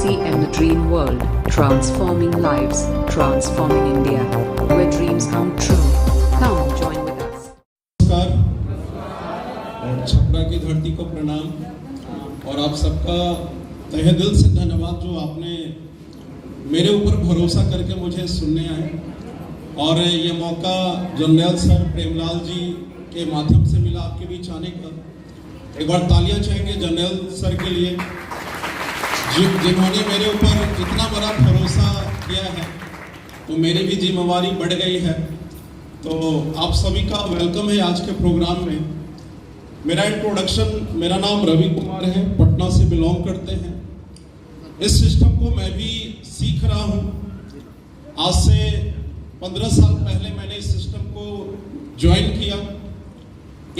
TCM The Dream World, transforming lives, transforming India, where dreams come true. Come join with us. नमस्कार और छपरा की धरती को प्रणाम और आप सबका तहे दिल से धन्यवाद जो आपने मेरे ऊपर भरोसा करके मुझे सुनने आए और ये मौका जनरल सर प्रेमलाल जी के माध्यम से मिला आपके बीच आने का। एक बार तालियां चाहेंगे जनरल सर के लिए जिन्होंने मेरे ऊपर इतना बड़ा भरोसा किया है, तो मेरी भी जिम्मेवारी बढ़ गई है। तो आप सभी का वेलकम है आज के प्रोग्राम में। मेरा इंट्रोडक्शन, मेरा नाम रवि कुमार है, पटना से बिलोंग करते हैं। इस सिस्टम को मैं भी सीख रहा हूँ। आज से 15 साल पहले मैंने इस सिस्टम को ज्वाइन किया।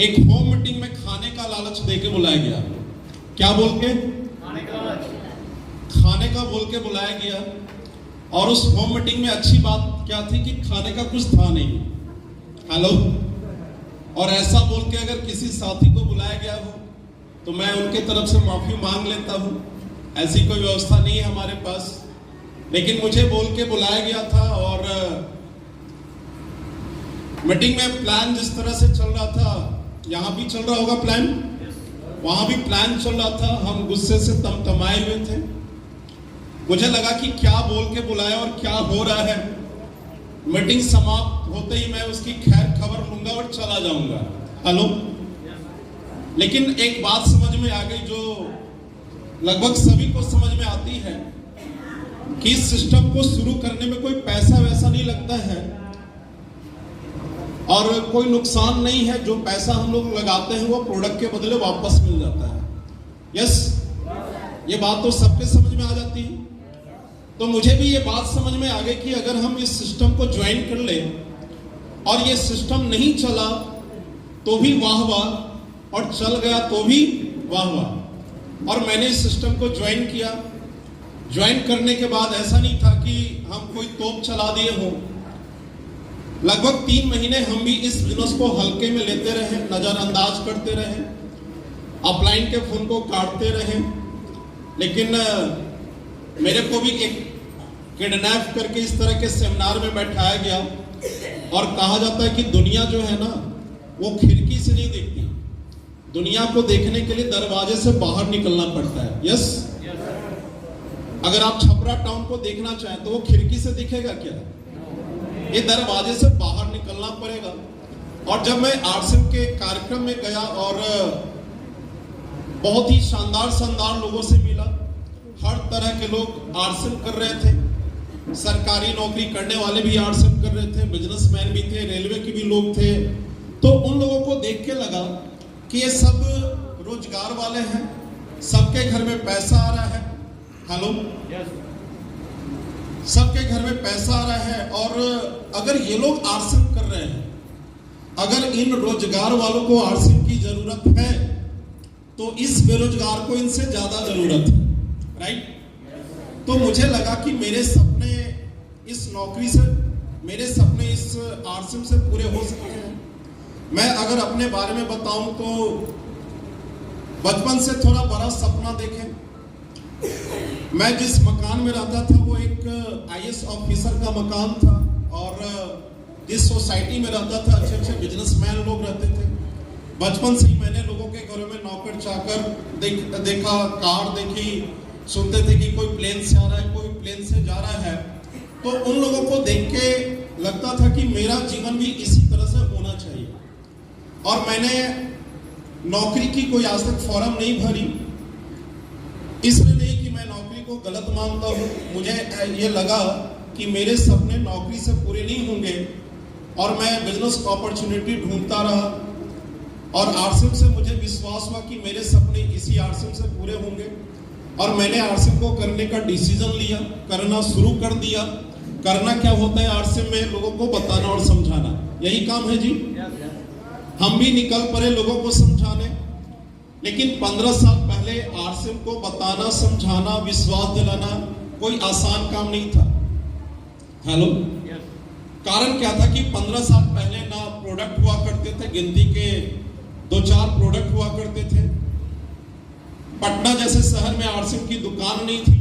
एक होम मीटिंग में खाने का लालच देके बुलाया गया। क्या बोल के? खाने का बोल के बुलाया गया। और उस होम मीटिंग में अच्छी बात क्या थी कि खाने का कुछ था नहीं। हेलो। और ऐसा बोल के अगर किसी साथी को बुलाया गया हो तो मैं उनके तरफ से माफी मांग लेता हूँ। ऐसी कोई व्यवस्था नहीं है हमारे पास, लेकिन मुझे बोल के बुलाया गया था। और मीटिंग में प्लान जिस तरह से चल रहा था, यहाँ भी चल रहा होगा प्लान, वहां भी प्लान चल रहा था। हम गुस्से से तमतमाए हुए थे। मुझे लगा कि क्या बोल के बुलाया और क्या हो रहा है। मीटिंग समाप्त होते ही मैं उसकी खैर खबर लूंगा और चला जाऊंगा। हेलो। लेकिन एक बात समझ में आ गई जो लगभग सभी को समझ में आती है कि इस सिस्टम को शुरू करने में कोई पैसा वैसा नहीं लगता है और कोई नुकसान नहीं है। जो पैसा हम लोग लगाते हैं वो प्रोडक्ट के बदले वापस मिल जाता है। यस, ये बात तो सबके समझ में आ जाती है। तो मुझे भी ये बात समझ में आ गई कि अगर हम इस सिस्टम को ज्वाइन कर ले और ये सिस्टम नहीं चला तो भी वाह वाह और चल गया तो भी वाह वाह। और मैंने इस सिस्टम को ज्वाइन किया। ज्वाइन करने के बाद ऐसा नहीं था कि हम कोई तोप चला दिए हो। लगभग 3 महीने हम भी इस बिजनेस को हल्के में लेते रहे, नजरअंदाज करते रहे, अपलाइन के फोन को काटते रहे। लेकिन मेरे को भी एक किडनैप करके इस तरह के सेमिनार में बैठाया गया और कहा जाता है कि दुनिया जो है ना वो खिड़की से नहीं देखती, दुनिया को देखने के लिए दरवाजे से बाहर निकलना पड़ता है। यस, अगर आप छपरा टाउन को देखना चाहें तो वो खिड़की से दिखेगा क्या? ये दरवाजे से बाहर निकलना पड़ेगा। और जब मैं आरसीएम के कार्यक्रम में गया और बहुत ही शानदार लोगों से मिला, हर तरह के लोग आरसीएम कर रहे थे। सरकारी नौकरी करने वाले भी आरसीएम कर रहे थे, बिजनेसमैन भी थे, रेलवे के भी लोग थे। तो उन लोगों को देख के लगा कि ये सब रोजगार वाले हैं, सबके घर में पैसा आ रहा है। हेलो। सबके घर में पैसा आ रहा है। और अगर ये लोग आरसीएम कर रहे हैं, अगर इन रोजगार वालों को आरसीएम की जरूरत है तो इस बेरोजगार को इनसे ज्यादा जरूरत है। राइट। तो मुझे लगा कि मेरे सपने इस नौकरी से, मेरे सपने इस आरसीएम से पूरे हो सकते हैं। मैं अगर अपने बारे में बताऊं तो बचपन से थोड़ा बड़ा सपना देखें। मैं जिस मकान में रहता था वो एक आईएएस ऑफिसर का मकान था और जिस सोसाइटी में रहता था अच्छे बिजनेसमैन लोग रहते थे। बचपन से ही मैंने लोगों के घरों में नौकर चाकर देखा, कार देखी, सुनते थे कि कोई प्लेन से आ रहा है, कोई प्लेन से जा रहा है। तो उन लोगों को देख के लगता था कि मेरा जीवन भी इसी तरह से होना चाहिए। और मैंने नौकरी की कोई आज तक फॉर्म नहीं भरी, इसलिए नहीं कि मैं नौकरी को गलत मानता हूँ। मुझे ये लगा कि मेरे सपने नौकरी से पूरे नहीं होंगे और मैं बिजनेस अपॉर्चुनिटी ढूंढता रहा। और आरसीएम से मुझे विश्वास हुआ कि मेरे सपने इसी आरसीएम से पूरे होंगे और मैंने आरसीएम को करने का डिसीजन लिया, करना शुरू कर दिया। करना क्या होता है आरसीएम में? लोगों को बताना और समझाना, यही काम है जी। हम भी निकल पड़े लोगों को समझाने। लेकिन 15 साल पहले आरसीएम को बताना, समझाना, विश्वास दिलाना कोई आसान काम नहीं था। हेलो। कारण क्या था कि 15 साल पहले ना प्रोडक्ट हुआ करते थे, गिनती के 2-4 प्रोडक्ट हुआ करते थे। पटना जैसे शहर में आरसीएम की दुकान नहीं थी।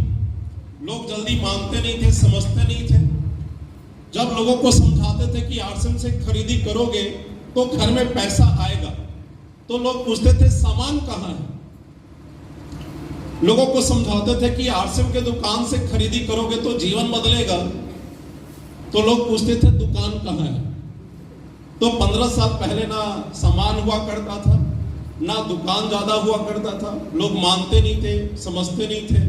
लोग जल्दी मानते नहीं थे, समझते नहीं थे। जब लोगों को समझाते थे कि आरसीएम से खरीदी करोगे तो घर में पैसा आएगा, तो लोग पूछते थे सामान कहाँ है। लोगों को समझाते थे कि आरसीएम के दुकान से खरीदी करोगे तो जीवन बदलेगा, तो लोग पूछते थे दुकान कहाँ है। तो 15 साल पहले ना सामान हुआ करता था, ना दुकान ज्यादा हुआ करता था। लोग मानते नहीं थे, समझते नहीं थे,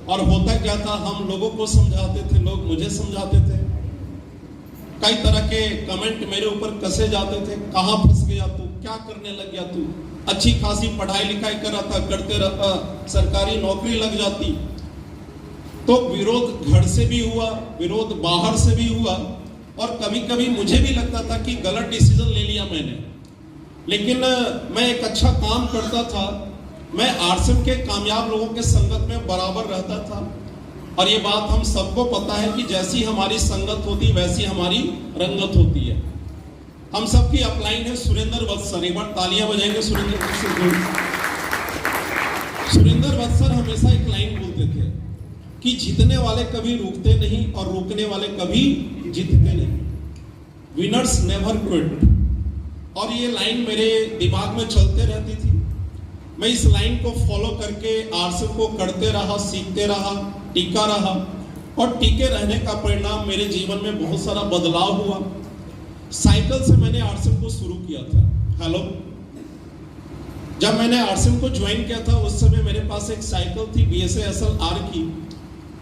और होता क्या था, हम लोगों को समझाते थे, लोग मुझे समझाते थे। कई तरह के कमेंट मेरे ऊपर कसे जाते थे, कहाँ फंस गया तू, क्या करने लग गया तू, अच्छी खासी पढ़ाई लिखाई करते रहता, सरकारी नौकरी लग जाती। तो विरोध घर से भी हुआ, विरोध बाहर से भी हुआ, और कभी कभी मुझे भी लगता था कि गलत डिसीजन ले लिया मैंने। लेकिन मैं एक अच्छा काम करता था, मैं आरसीएम के कामयाब लोगों के संगत में बराबर रहता था। और ये बात हम सबको पता है कि जैसी हमारी संगत होती वैसी हमारी रंगत होती है। हम सबकी अपलाइन है सुरेंद्र वत्सर, एक बार तालियां बजाएंगे सुरेंद्र वत्सर। सुरेंद्र वत्सर हमेशा एक लाइन बोलते थे कि जीतने वाले कभी रुकते नहीं और रुकने वाले कभी जीतते नहीं, विनर्स नेवर क्विट। और ये लाइन मेरे दिमाग में चलते रहती थी। मैं इस लाइन को फॉलो करके आरसीएम को करते रहा, सीखते रहा, टिका रहा, और टिके रहने का परिणाम मेरे जीवन में बहुत सारा बदलाव हुआ। साइकिल से मैंने आरसीएम को शुरू किया था। हेलो, जब मैंने आरसीएम को ज्वाइन किया था उस समय मेरे पास एक साइकिल थी BSA SLR की।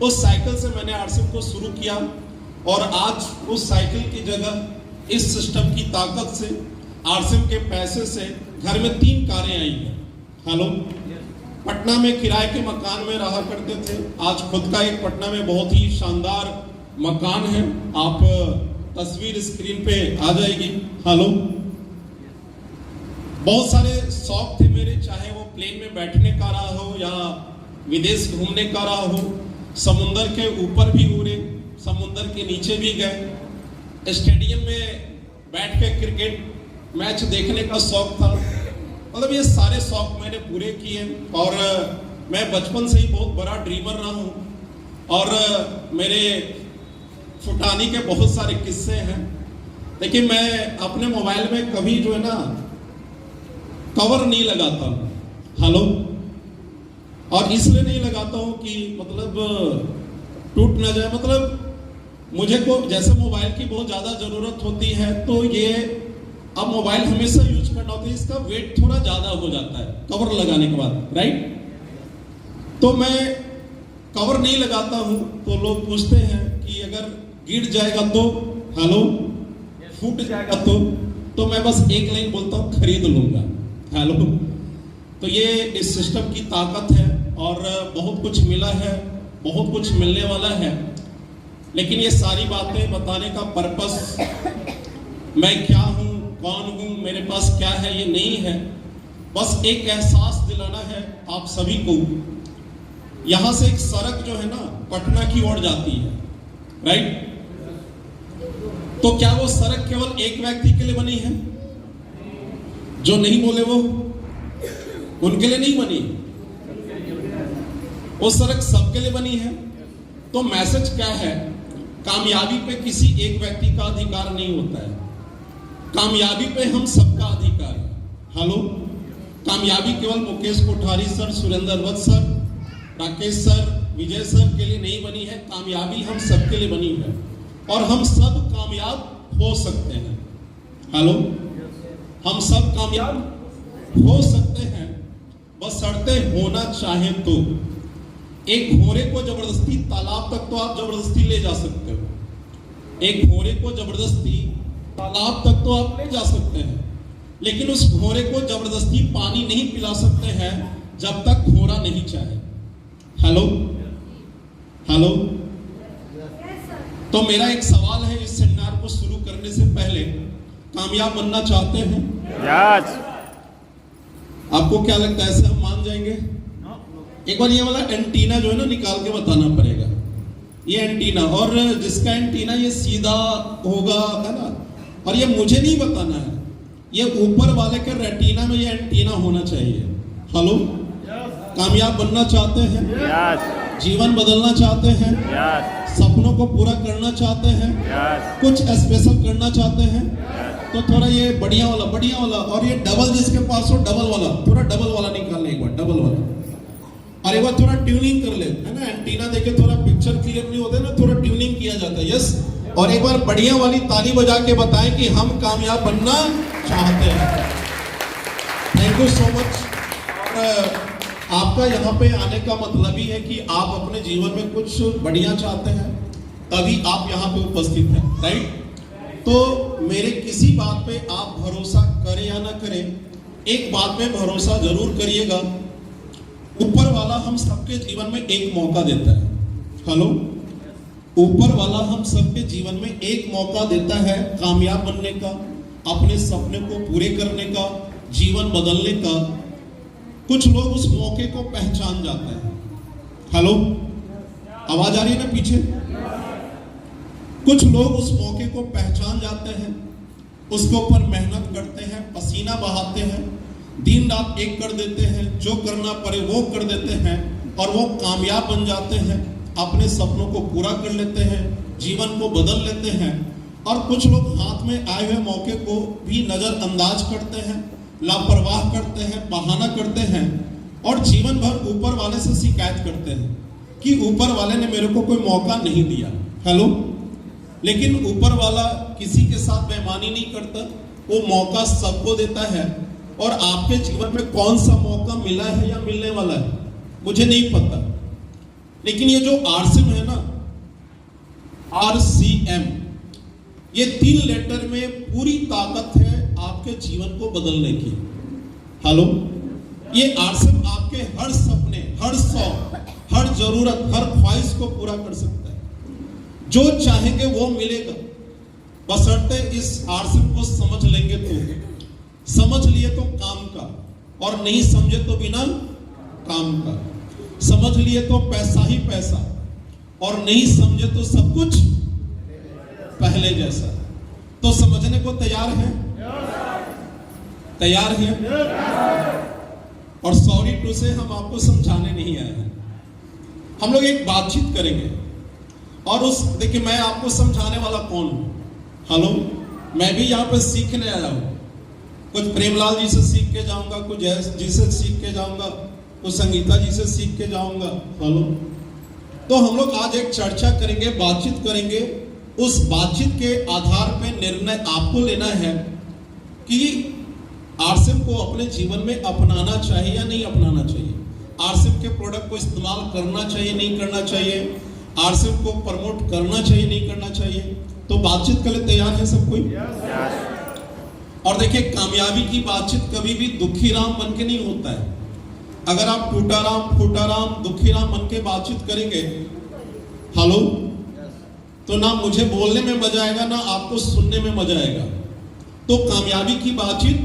उस साइकिल से मैंने आरसीएम को शुरू किया, और आज उस साइकिल की जगह इस सिस्टम की ताकत से, आरसीएम के पैसे से घर में 3 कारें आई हैं। हेलो, पटना में किराए के मकान में रहा करते थे, आज खुद का एक पटना में बहुत ही शानदार मकान है। आप तस्वीर स्क्रीन पे आ जाएगी। हेलो, बहुत सारे शौक थे मेरे, चाहे वो प्लेन में बैठने का रहा हो या विदेश घूमने का रहा हो। समुंदर के ऊपर भी उड़े, समुंदर के नीचे भी गए, स्टेडियम में बैठ के क्रिकेट मैच देखने का शौक था। मतलब ये सारे शौक मैंने पूरे किए, और मैं बचपन से ही बहुत बड़ा ड्रीमर रहा हूँ, और मेरे फुटानी के बहुत सारे किस्से हैं। लेकिन मैं अपने मोबाइल में कभी जो है ना कवर नहीं लगाता हूँ। हेलो, और इसलिए नहीं लगाता हूँ कि मतलब टूट ना जाए। मतलब मुझे को जैसे मोबाइल की बहुत ज्यादा जरूरत होती है, तो ये अब मोबाइल हमेशा यूज करना होता है, इसका वेट थोड़ा ज्यादा हो जाता है कवर लगाने के बाद, राइट। तो मैं कवर नहीं लगाता हूं, तो लोग पूछते हैं कि अगर गिर जाएगा तो, हेलो, फूट जाएगा तो मैं बस एक लाइन बोलता हूं, खरीद लूंगा। हेलो, तो ये इस सिस्टम की ताकत है, और बहुत कुछ मिला है, बहुत कुछ मिलने वाला है। लेकिन ये सारी बातें बताने का पर्पस मैं क्या हूं, कौन हूं, मेरे पास क्या है, ये नहीं है। बस एक एहसास दिलाना है आप सभी को। यहां से एक सड़क जो है ना पटना की ओर जाती है, राइट। तो क्या वो सड़क केवल एक व्यक्ति के लिए बनी है? जो नहीं बोले वो उनके लिए नहीं बनी, वो सड़क सबके लिए बनी है। तो मैसेज क्या है? कामयाबी पे किसी एक व्यक्ति का अधिकार नहीं होता है, कामयाबी पे हम सबका अधिकार है। हेलो, कामयाबी केवल मुकेश कोठारी सर, सुरेंद्र वत्स सर, राकेश सर, विजय सर के लिए नहीं बनी है, कामयाबी हम सबके लिए बनी है, और हम सब कामयाब हो सकते हैं। हेलो, हम सब कामयाब हो सकते हैं, बस शर्तें होना चाहे तो। एक घोड़े को जबरदस्ती तालाब तक तो आप जबरदस्ती ले जा सकते हो, एक घोड़े को जबरदस्ती तालाब तक तो आप ले जा सकते हैं, लेकिन उस घोड़े को जबरदस्ती पानी नहीं पिला सकते हैं जब तक घोड़ा नहीं चाहे। हेलो, हेलो, तो मेरा एक सवाल है इस सेमिनार को शुरू करने से पहले, कामयाब बनना चाहते हैं? यस। आपको क्या लगता है, ऐसे हम मान जाएंगे? एक बार ये वाला एंटीना जो है ना निकाल के बताना पड़ेगा, ये एंटीना, और जिसका एंटीना ये सीधा होगा, है ना, और ये मुझे नहीं बताना है, ये ऊपर वाले के रेटिना में ये एंटीना होना चाहिए। हेलो, कामयाब बनना चाहते हैं? यस। जीवन बदलना चाहते हैं, सपनों को पूरा करना चाहते हैं, कुछ स्पेशल करना चाहते हैं, तो थोड़ा ये बढ़िया वाला और ये डबल जिसके पास हो डबल वाला, थोड़ा डबल वाला निकाल ले, एक बार डबल वाला, और एक बार थोड़ा ट्यूनिंग कर ले, है ना। एंटीना देके थोड़ा पिक्चर क्लियर नहीं होता है ना, थोड़ा ट्यूनिंग किया जाता है। यस, और एक बार बढ़िया वाली ताली बजा के बताएं कि हम कामयाब बनना चाहते हैं। Thank you so much. और आपका यहाँ पे आने का मतलब ही है कि आप अपने जीवन में कुछ बढ़िया चाहते हैं, तभी आप यहाँ पे उपस्थित हैं, राइट। तो मेरे किसी बात पे आप भरोसा करें या ना करें, एक बात पे भरोसा जरूर करिएगा, ऊपर वाला हम सबके जीवन में एक मौका देता है। हेलो, ऊपर वाला हम सबके जीवन में एक मौका देता है कामयाब बनने का, अपने सपने को पूरे करने का, जीवन बदलने का। कुछ लोग उस मौके को पहचान जाते हैं। हेलो, आवाज आ रही है ना पीछे? कुछ लोग उस मौके को पहचान जाते हैं, उसके ऊपर मेहनत करते हैं, पसीना बहाते हैं, दिन रात एक कर देते हैं, जो करना पड़े वो कर देते हैं, और वो कामयाब बन जाते हैं, अपने सपनों को पूरा कर लेते हैं, जीवन को बदल लेते हैं। और कुछ लोग हाथ में आए हुए मौके को भी नजरअंदाज करते हैं, लापरवाह करते हैं, बहाना करते हैं, और जीवन भर ऊपर वाले से शिकायत करते हैं कि ऊपर वाले ने मेरे को कोई मौका नहीं दिया। हेलो, लेकिन ऊपर वाला किसी के साथ बेईमानी नहीं करता, वो मौका सबको देता है। और आपके जीवन में कौन सा मौका मिला है या मिलने वाला है मुझे नहीं पता, लेकिन ये जो आरसीएम है ना, RCM, ये 3 लेटर में पूरी ताकत है आपके जीवन को बदलने की। हेलो, ये आरसीएम आपके हर सपने, हर शौक, हर जरूरत, हर ख्वाहिश को पूरा कर सकता है। जो चाहेंगे वो मिलेगा, बशर्ते इस आरसीएम को समझ लेंगे तो। समझ लिए तो काम का, और नहीं समझे तो बिना काम का। समझ लिए तो पैसा ही पैसा, और नहीं समझे तो सब कुछ पहले जैसा। तो समझने को तैयार है? तैयार है? और सॉरी टू से हम आपको समझाने नहीं आए हैं, हम लोग एक बातचीत करेंगे। और उस देखिए, मैं आपको समझाने वाला कौन हूं? हेलो, मैं भी यहाँ पे सीखने आया हूं। कुछ प्रेमलाल जी से सीख के जाऊंगा, कुछ जयेश जी से सीख के जाऊंगा, कुछ संगीता जी से सीख के जाऊंगा। हेलो, तो हम लोग आज एक चर्चा करेंगे, बातचीत करेंगे। उस बातचीत के आधार पे निर्णय आपको लेना है कि आरसीएम को अपने जीवन में अपनाना चाहिए या नहीं अपनाना चाहिए, आरसीएम के प्रोडक्ट को इस्तेमाल करना चाहिए नहीं करना चाहिए, आरसीएम को प्रमोट करना चाहिए नहीं करना चाहिए। तो बातचीत के लिए तैयार है सब कोई? और देखिए, कामयाबी की बातचीत कभी भी दुखी राम बन के नहीं होता है। अगर आप टूटा राम, फूटा राम, दुखी राम बन के बातचीत करेंगे, हेलो, तो ना मुझे बोलने में मजा आएगा, ना आपको सुनने में मजा आएगा। तो कामयाबी की बातचीत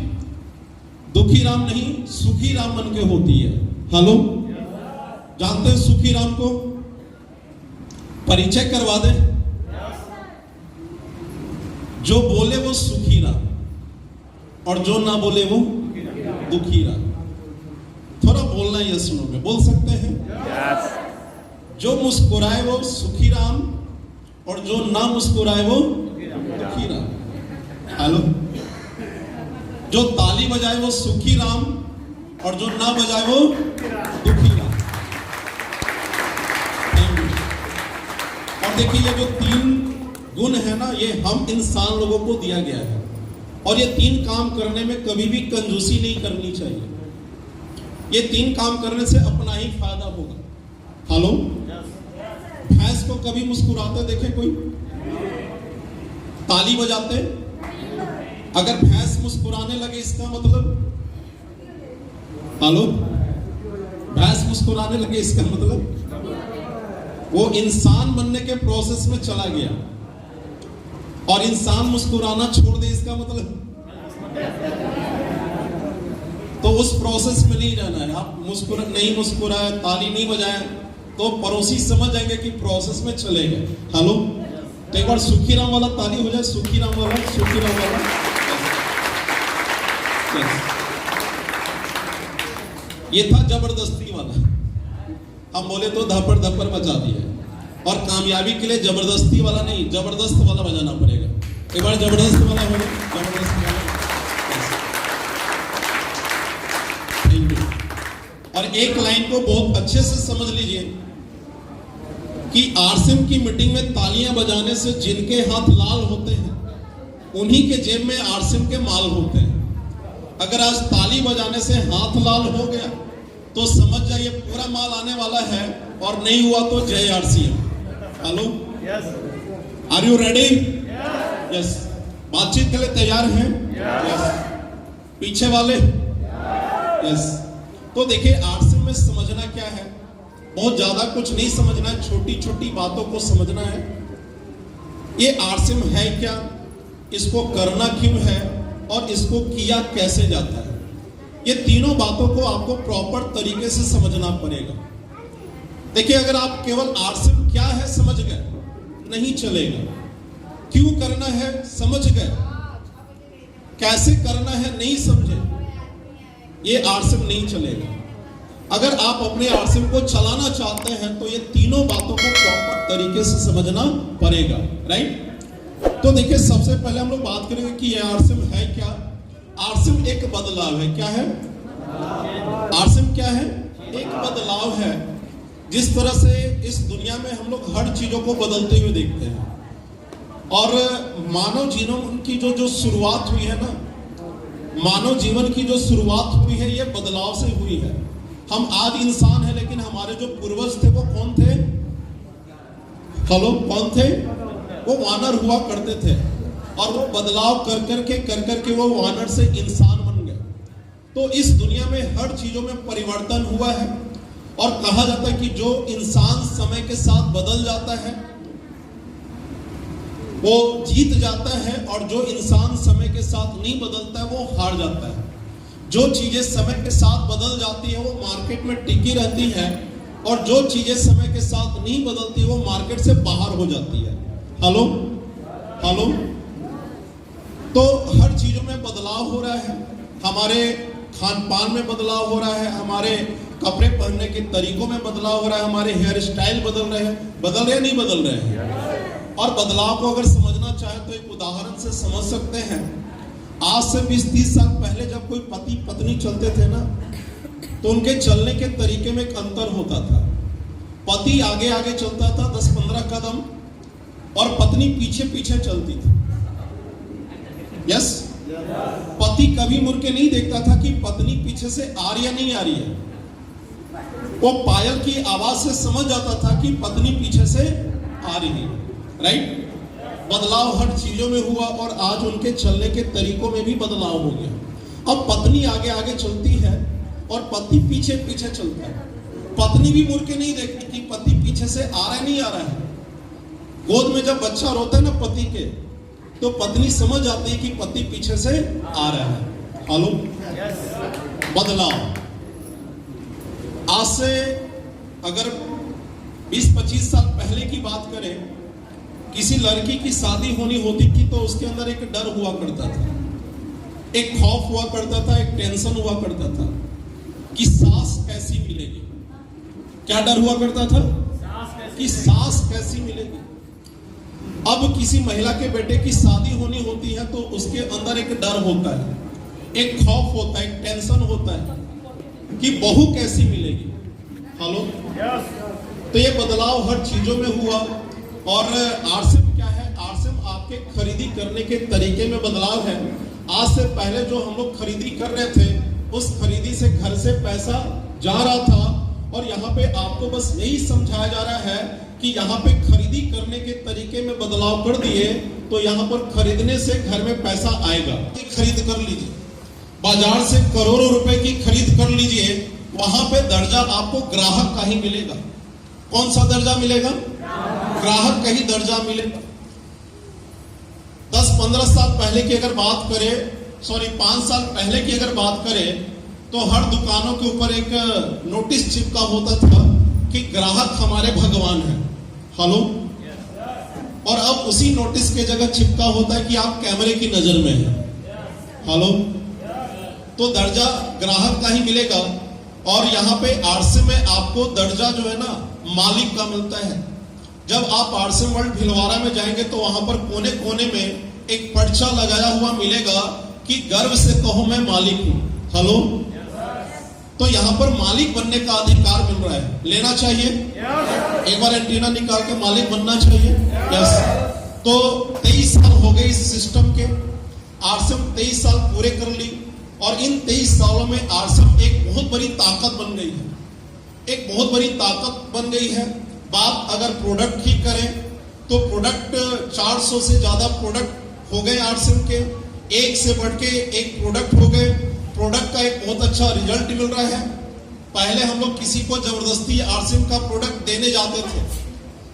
दुखी राम नहीं, सुखी राम बन के होती है। हेलो, जानते हैं सुखी राम को? परिचय करवा दे। जो बोले वो सुखी राम, और जो ना बोले वो दुखी राम। थोड़ा बोलना है, सुनो में बोल सकते हैं? जो मुस्कुराए वो सुखी राम, और जो ना मुस्कुराए वो दुखी राम। हेलो, जो ताली बजाए वो सुखी राम, और जो ना बजाए वो दुखी राम। और देखिए, ये जो 3 गुण है ना, ये हम इंसान लोगों को दिया गया है, और ये 3 काम करने में कभी भी कंजूसी नहीं करनी चाहिए। ये 3 काम करने से अपना ही फायदा होगा। हेलो, भैंस को कभी मुस्कुराते देखे कोई? ताली बजाते? अगर भैंस मुस्कुराने लगे इसका मतलब, हेलो, भैंस मुस्कुराने लगे इसका मतलब वो इंसान बनने के प्रोसेस में चला गया, और इंसान मुस्कुराना छोड़ दे इसका मतलब तो उस प्रोसेस में नहीं जाना है। आप नहीं मुस्कुराए, ताली नहीं बजाए, तो पड़ोसी समझ जाएंगे कि प्रोसेस में चले गए। हेलो, तो एक बार सुखी राम वाला ताली हो जाए, सुखी राम वाला, सुखी राम वाला। ये था जबरदस्ती वाला। हम बोले तो धपड़ धपड़ बजा दिए। और कामयाबी के लिए जबरदस्ती वाला नहीं, जबरदस्त वाला बजाना पड़ेगा। एक बार जबरदस्त वाला हो, जबरदस्त वाला। Thank you. और एक लाइन को बहुत अच्छे से समझ लीजिए कि आरसीएम की मीटिंग में तालियां बजाने से जिनके हाथ लाल होते हैं उन्हीं के जेब में आरसीएम के माल होते हैं। अगर आज ताली बजाने से हाथ लाल हो गया तो समझ जाइए पूरा माल आने वाला है, और नहीं हुआ तो जय RCM. Hello, are you ready? Yes. बातचीत के लिए तैयार हैं? यस। पीछे वाले? यस। तो देखिए आरसीएम में समझना क्या है, बहुत ज्यादा कुछ नहीं समझना, छोटी छोटी बातों को समझना है। ये आरसीएम है क्या, इसको करना क्यों है, और इसको किया कैसे जाता है, ये तीनों बातों को आपको प्रॉपर तरीके से समझना पड़ेगा। देखिए अगर आप केवल आरसीएम क्या है समझ गए, नहीं चलेगा। क्यों करना है समझ गए, कैसे करना है नहीं समझे, ये आरसीएम नहीं चलेगा। अगर आप अपने आरसीएम को चलाना चाहते हैं तो ये तीनों बातों को प्रॉपर तरीके से समझना पड़ेगा, राइट? तो देखिए सबसे पहले हम लोग बात करेंगे कि ये आरसीएम है क्या। आरसीएम एक बदलाव है। क्या है आरसीएम? क्या है? एक बदलाव है। जिस तरह से इस दुनिया में हम लोग हर चीजों को बदलते हुए देखते हैं, और मानव जीवन की जो शुरुआत हुई है ना, मानव जीवन की जो शुरुआत हुई है ये बदलाव से हुई है। हम आज इंसान हैं, लेकिन हमारे जो पूर्वज थे वो कौन थे? हेलो, कौन थे? वो वानर हुआ करते थे, और वो बदलाव कर करके वो वानर से इंसान बन गए। तो इस दुनिया में हर चीजों में परिवर्तन हुआ है, और कहा जाता है कि जो इंसान समय के साथ बदल जाता है वो जीत जाता है, और जो इंसान समय के साथ नहीं बदलता है वो हार जाता है। जो चीजें समय के साथ बदल जाती है वो मार्केट में टिकी रहती है, और जो चीजें समय के साथ नहीं बदलती वो मार्केट से बाहर हो जाती है। Hello, hello. तो हर चीजों में बदलाव हो रहा है, हमारे खान पान में बदलाव हो रहा है, हमारे कपड़े पहनने के तरीकों में बदलाव हो रहा है, हमारे हेयर स्टाइल बदल रहे हैं, बदल रहे हैं नहीं बदल रहे हैं। और बदलाव को अगर समझना चाहे तो एक उदाहरण से समझ सकते हैं। आज से 20-30 साल पहले जब कोई पति पत्नी चलते थे ना, तो उनके चलने के तरीके में एक अंतर होता था। पति आगे आगे चलता था 10-15 कदम, और पत्नी पीछे पीछे चलती थी। यस। पति कभी मुड़ के नहीं देखता था कि पत्नी पीछे से आ रही है नहीं आ रही है, वो पायल की आवाज से समझ जाता था कि पत्नी पीछे से आ रही है, राइट? बदलाव हर चीजों में हुआ, और आज उनके चलने के तरीकों में भी बदलाव हो गया। अब पत्नी आगे आगे चलती है और पति पीछे पीछे चलता है। पत्नी भी मुड़ के नहीं देखती कि पति पीछे से आ रहा है नहीं आ रहा है। गोद में जब बच्चा रोता है ना पति के, तो पत्नी समझ जाती है कि पति पीछे से आ रहा है। हेलो, बदलाव। आज से अगर 20-25 साल पहले की बात करें, किसी लड़की की शादी होनी होती थी तो उसके अंदर एक डर हुआ करता था, एक खौफ हुआ करता था, एक टेंशन हुआ करता था कि सास कैसी मिलेगी। क्या डर हुआ करता था? कि सास कैसी मिलेगी। अब किसी महिला के बेटे की शादी होनी होती है तो उसके अंदर एक डर होता है, एक खौफ होता है, एक टेंशन होता है कि बहू कैसी मिलेगी। हेलो, तो ये बदलाव हर चीजों में हुआ। और आरसीएम क्या है? आरसीएम आपके खरीदी करने के तरीके में बदलाव है। आज से पहले जो हम लोग खरीदी कर रहे थे, उस खरीदी से घर से पैसा जा रहा था, और यहाँ पे आपको बस यही समझाया जा रहा है कि यहाँ पे खरीदी करने के तरीके में बदलाव कर दिए तो यहाँ पर खरीदने से घर में पैसा आएगा। खरीद कर लीजिए, बाजार से करोड़ों रुपए की खरीद कर लीजिए, वहां पे दर्जा आपको ग्राहक का ही मिलेगा। कौन सा दर्जा मिलेगा? ग्राहक का ही दर्जा मिलेगा। 10-15 साल पहले की अगर बात करें, 5 साल पहले की अगर बात करें, तो हर दुकानों के ऊपर एक नोटिस चिपका होता था कि ग्राहक हमारे भगवान हैं। हेलो, और अब उसी नोटिस के जगह चिपका होता है कि आप कैमरे की नजर में हैं। हेलो, तो दर्जा ग्राहक का ही मिलेगा। और यहाँ पे आरसे में आपको दर्जा जो है ना मालिक का मिलता है। जब आप आरसे वर्ल्ड भिलवाड़ा में जाएंगे तो वहां पर कोने कोने में एक पर्चा लगाया हुआ मिलेगा कि गर्व से कहो मैं मालिक हूं। हेलो, तो यहाँ पर मालिक बनने का अधिकार मिल रहा है, लेना चाहिए। एक बार एंटीना निकाल के मालिक बनना चाहिए। यस। तो 23 साल हो गए इस सिस्टम के, आरसेम 23 साल पूरे कर ली और इन 23 सालों में आरसेम एक बहुत बड़ी ताकत बन गई है, एक बहुत बड़ी ताकत बन गई है। बात अगर प्रोडक्ट की करें तो प्रोडक्ट 400 से ज्यादा प्रोडक्ट हो गए आरसेम के, एक से बढ़ के एक प्रोडक्ट हो गए। प्रोडक्ट का एक बहुत अच्छा रिजल्ट मिल रहा है। पहले हम लोग किसी को जबरदस्ती आरसेम का प्रोडक्ट देने जाते थे,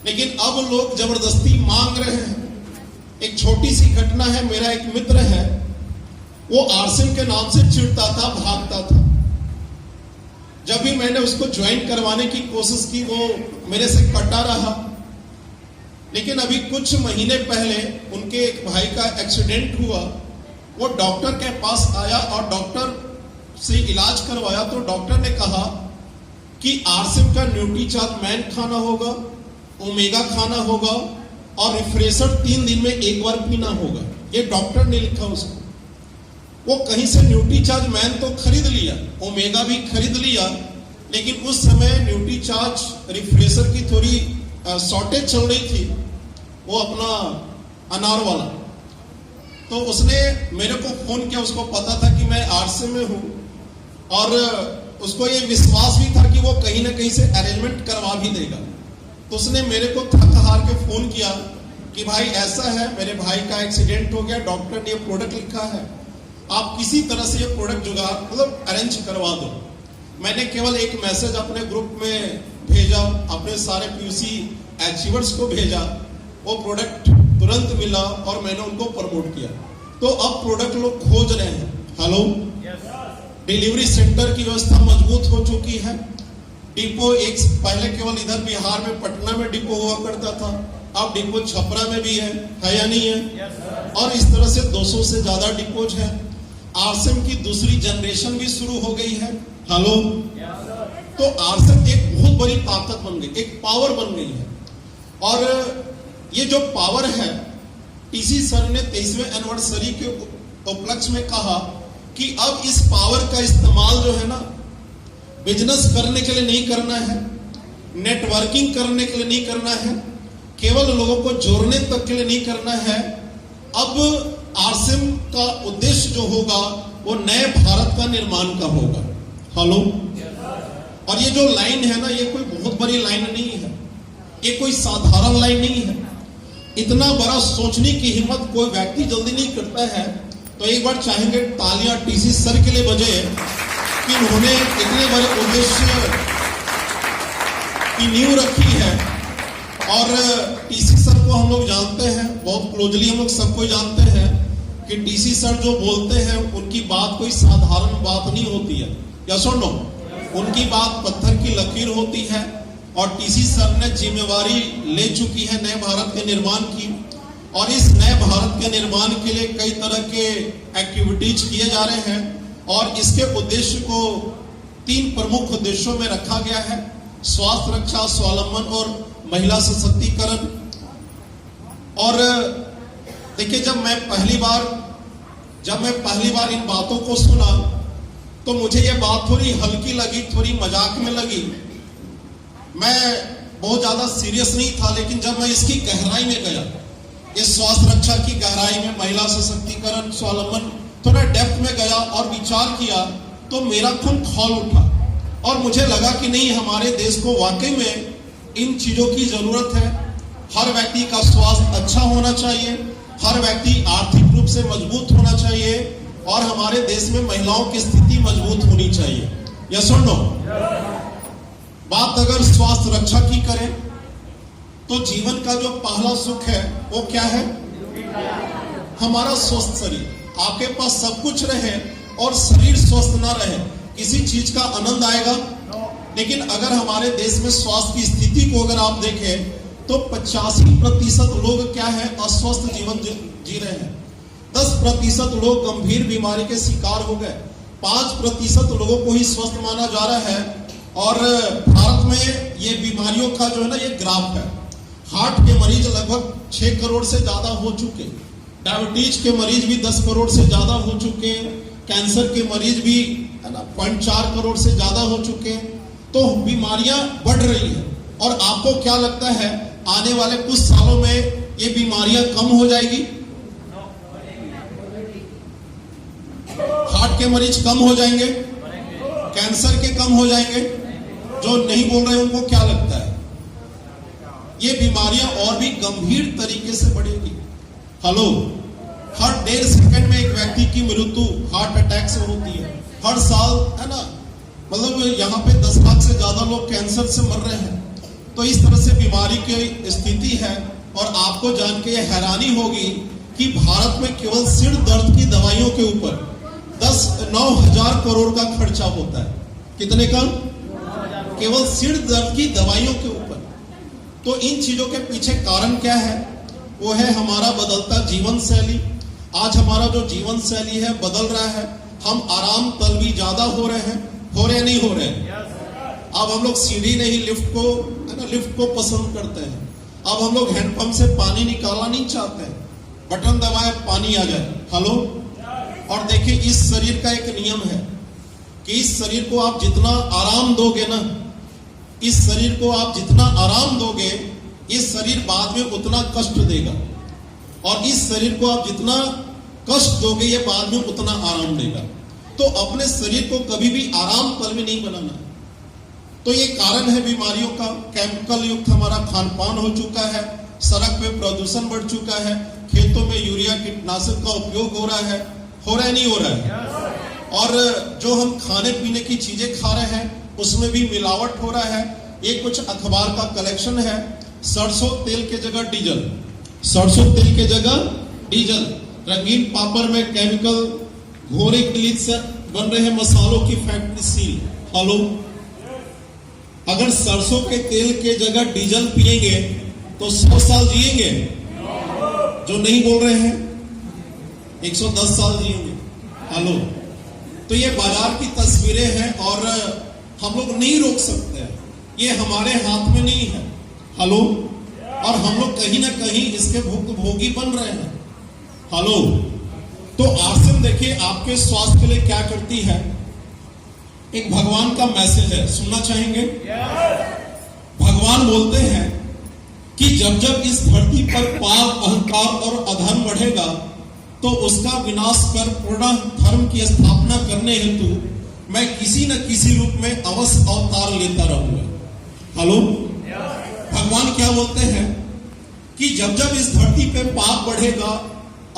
लेकिन अब लोग जबरदस्ती मांग रहे हैं। एक छोटी सी घटना है, मेरा एक मित्र है, वो आरसेम के नाम से चिढ़ता था, भागता था। जब भी मैंने उसको ज्वाइन करवाने की कोशिश की वो मेरे से कटा रहा। लेकिन अभी कुछ महीने पहले उनके एक भाई का एक्सीडेंट हुआ, वो डॉक्टर के पास आया और डॉक्टर से इलाज करवाया तो डॉक्टर ने कहा कि आरसेम का न्यूट्रीचार्ज मैन खाना होगा, ओमेगा खाना होगा और रिफ्रेशर 3 दिन में एक बार पीना होगा। ये डॉक्टर ने लिखा उसको। वो कहीं से न्यूट्रीचार्ज मैन तो खरीद लिया, ओमेगा भी खरीद लिया, लेकिन उस समय न्यूट्रीचार्ज रिफ्रेशर की थोड़ी शॉर्टेज चल रही थी, वो अपना अनार वाला। तो उसने मेरे को फोन किया, उसको पता था कि मैं आरसे में हूं और उसको ये विश्वास भी था कि वो कहीं ना कहीं से अरेंजमेंट करवा भी देगा। तो उसने मेरे को थक हार के फोन किया कि भाई ऐसा है, मेरे भाई का एक्सीडेंट हो गया, डॉक्टर ने ये प्रोडक्ट लिखा है, आप किसी तरह से ये प्रोडक्ट जुगाड़ मतलब अरेंज करवा दो। मैंने केवल एक मैसेज अपने ग्रुप में भेजा, अपने सारे पीयूसी अचीवर्स को भेजा, वो प्रोडक्ट तुरंत मिला और मैंने उनको प्रमोट किया। तो अब प्रोडक्ट लोग खोज रहे हैं। हेलो, डिलीवरी सेंटर की व्यवस्था मजबूत हो चुकी है। डिपो एक पहले केवल इधर बिहार में पटना में डिपो हुआ करता था, अब डिपो छपरा में भी है या नहीं है? और इस तरह से 200 से ज्यादा डिपोज है। आरसेम की दूसरी जनरेशन भी शुरू हो गई है। हेलो, तो आरसेम एक बहुत बड़ी ताकत बन गई, एक पावर बन गई है। और ये जो पावर है, टीसी सर ने 23वें एनिवर्सरी के उपलक्ष्य में कहा कि अब इस पावर का इस्तेमाल जो है ना, बिजनेस करने के लिए नहीं करना है, नेटवर्किंग करने के लिए नहीं करना है, केवल लोगों को जोड़ने तक के लिए नहीं करना है। अब आरसेम का उद्देश्य जो होगा वो नए भारत का निर्माण का होगा। हेलो, और ये जो लाइन है ना, ये कोई बहुत बड़ी लाइन नहीं है, ये कोई साधारण लाइन नहीं है। इतना बड़ा सोचने की हिम्मत कोई व्यक्ति जल्दी नहीं करता है। तो एक बार चाहेंगे तालियां टीसी सर के लिए बजे कि उन्होंने इतने बड़े उद्देश्य की नींव रखी है। और टीसी सर को हम लोग जानते हैं, बहुत क्लोजली हम लोग सबको जानते हैं कि टीसी सर जो बोलते हैं उनकी बात कोई साधारण बात नहीं होती है। या सुनो, उनकी बात पत्थर की लकीर होती है। और टीसी सर ने जिम्मेवारी ले चुकी है नए भारत के निर्माण की, और इस नए भारत के निर्माण के लिए कई तरह के एक्टिविटीज किए जा रहे हैं। और इसके उद्देश्य को 3 प्रमुख उद्देश्यों में रखा गया है: स्वास्थ्य रक्षा, स्वावलंबन और महिला सशक्तिकरण। और देखिए, जब मैं पहली बार इन बातों को सुना तो मुझे ये बात थोड़ी हल्की लगी, थोड़ी मजाक में लगी। मैं बहुत ज्यादा सीरियस नहीं था, लेकिन जब मैं इसकी गहराई में गया, इस स्वास्थ्य रक्षा की गहराई में, महिला सशक्तिकरण, स्वावलंबन, थोड़ा डेप्थ में गया और विचार किया, तो मेरा खून खौल उठा और मुझे लगा कि नहीं, हमारे देश को वाकई में इन चीजों की जरूरत है। हर व्यक्ति का स्वास्थ्य अच्छा होना चाहिए, हर व्यक्ति आर्थिक रूप से मजबूत होना चाहिए और हमारे देश में महिलाओं की स्थिति मजबूत होनी चाहिए। यस और नो? बात अगर स्वास्थ्य रक्षा की करें तो जीवन का जो पहला सुख है वो क्या है? हमारा स्वस्थ शरीर। आपके पास सब कुछ रहे और शरीर स्वस्थ ना रहे, किसी चीज का आनंद आएगा? लेकिन अगर हमारे देश में स्वास्थ्य की स्थिति को अगर आप देखें तो 85% लोग क्या है? अस्वस्थ जीवन जी रहे हैं। 10% लोग गंभीर बीमारी के शिकार हो गए। 5% लोगों को ही स्वस्थ माना जा रहा है। और भारत में ये बीमारियों का जो है ना ये ग्राफ है। हार्ट के मरीज लगभग 6 करोड़ से ज्यादा हो चुके, डायबिटीज के मरीज भी 10 करोड़ से ज्यादा हो चुके, कैंसर के मरीज भी 0.4 करोड़ से ज्यादा हो चुके। तो बीमारियां बढ़ रही है। और आपको क्या लगता है आने वाले कुछ सालों में ये बीमारियां कम हो जाएगी? हार्ट के मरीज कम हो जाएंगे, कैंसर के कम हो जाएंगे। जो नहीं बोल रहे उनको क्या लगता है? ये बीमारियां और भी गंभीर तरीके से बढ़ेगी। हेलो, हर 1.5 सेकंड में एक व्यक्ति की मृत्यु हार्ट अटैक से होती है हर साल, है ना। मतलब यहाँ पे 10 लाख से ज्यादा लोग कैंसर से मर रहे हैं। तो इस तरह से बीमारी की स्थिति है। और आपको जान के ये हैरानी होगी कि भारत में केवल सिर दर्द की दवाइयों के ऊपर 9,000 करोड़ का खर्चा होता है। कितने का? केवल सिर दर्द की दवाइयों के ऊपर। तो इन चीजों के पीछे कारण क्या है? वो है हमारा बदलता जीवन शैली। आज हमारा जो जीवन शैली है बदल रहा है। हम आराम तलबी ज्यादा हो रहे हैं, नहीं हो रहे हैं। अब हम लोग सीढ़ी नहीं लिफ्ट को पसंद करते हैं। अब हम लोग हैंडपंप से पानी निकालना नहीं चाहते हैं, बटन दबाए पानी आ जाए। हेलो, और देखिए इस शरीर का एक नियम है कि इस शरीर को आप जितना आराम दोगे ना, इस शरीर को आप जितना आराम दोगे, इस शरीर बाद में उतना कष्ट देगा। और इस शरीर को आप जितना कष्ट दोगे, ये बाद में उतना आराम देगा। तो अपने शरीर को कभी भी आराम पल में नहीं बनाना। तो ये कारण है बीमारियों का। केमिकल युक्त हमारा खान पान हो चुका है, सड़क पे प्रदूषण बढ़ चुका है, खेतों में यूरिया कीटनाशक का उपयोग हो रहा है, नहीं हो रहा है। और जो हम खाने पीने की चीजें खा रहे हैं उसमें भी मिलावट हो रहा है। ये कुछ अखबार का कलेक्शन है। सरसों तेल के जगह डीजल, सरसों तेल के जगह डीजल, रंगीन पापड़ में केमिकल, घोड़े क्लीच से बन रहे मसालों की फैक्ट्री सील। हेलो, अगर सरसों के तेल के जगह डीजल पिएंगे तो 100 साल जिएंगे? जो नहीं बोल रहे हैं 110 साल जिएंगे। हेलो, तो ये बाजार की तस्वीरें हैं और हम लोग नहीं रोक सकते हैं। ये हमारे हाथ में नहीं है। हेलो, और हम लोग कहीं ना कहीं इसके भुक्तभोगी बन रहे हैं। हेलो, तो आरसीएम देखिए आपके स्वास्थ्य के लिए क्या करती है। एक भगवान का मैसेज है, सुनना चाहेंगे? भगवान बोलते हैं कि जब जब इस धरती पर पाप, अहंकार और अधर्म बढ़ेगा तो उसका विनाश कर पूर्ण धर्म की स्थापना करने हेतु मैं किसी न किसी रूप में अवश्य अवतार लेता रहूंगा। हेलो, भगवान क्या बोलते हैं कि जब जब इस धरती पे पाप बढ़ेगा,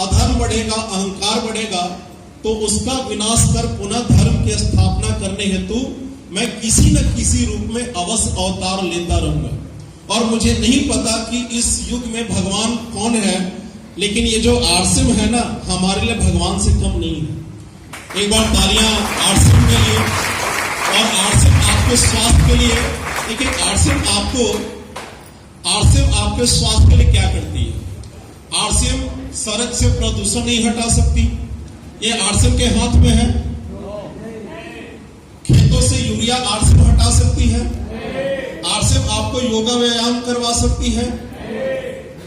अधर्म बढ़ेगा, अहंकार बढ़ेगा तो उसका विनाश कर पुनः धर्म की स्थापना करने हेतु मैं किसी न किसी रूप में अवश्य अवतार लेता रहूंगा। और मुझे नहीं पता कि इस युग में भगवान कौन है, लेकिन ये जो आरसीएम है ना, हमारे लिए भगवान से कम नहीं है। एक बार तालियां आरसीएम के लिए। और आरसीएम आपके स्वास्थ्य के लिए, देखिए आरसीएम आपके स्वास्थ्य के लिए क्या करती है। आरसीएम सड़क से प्रदूषण नहीं हटा सकती, ये आरसीएम के हाथ में है। खेतों से यूरिया आरसीएम हटा सकती है। आरसीएम आपको योगा व्यायाम करवा सकती है।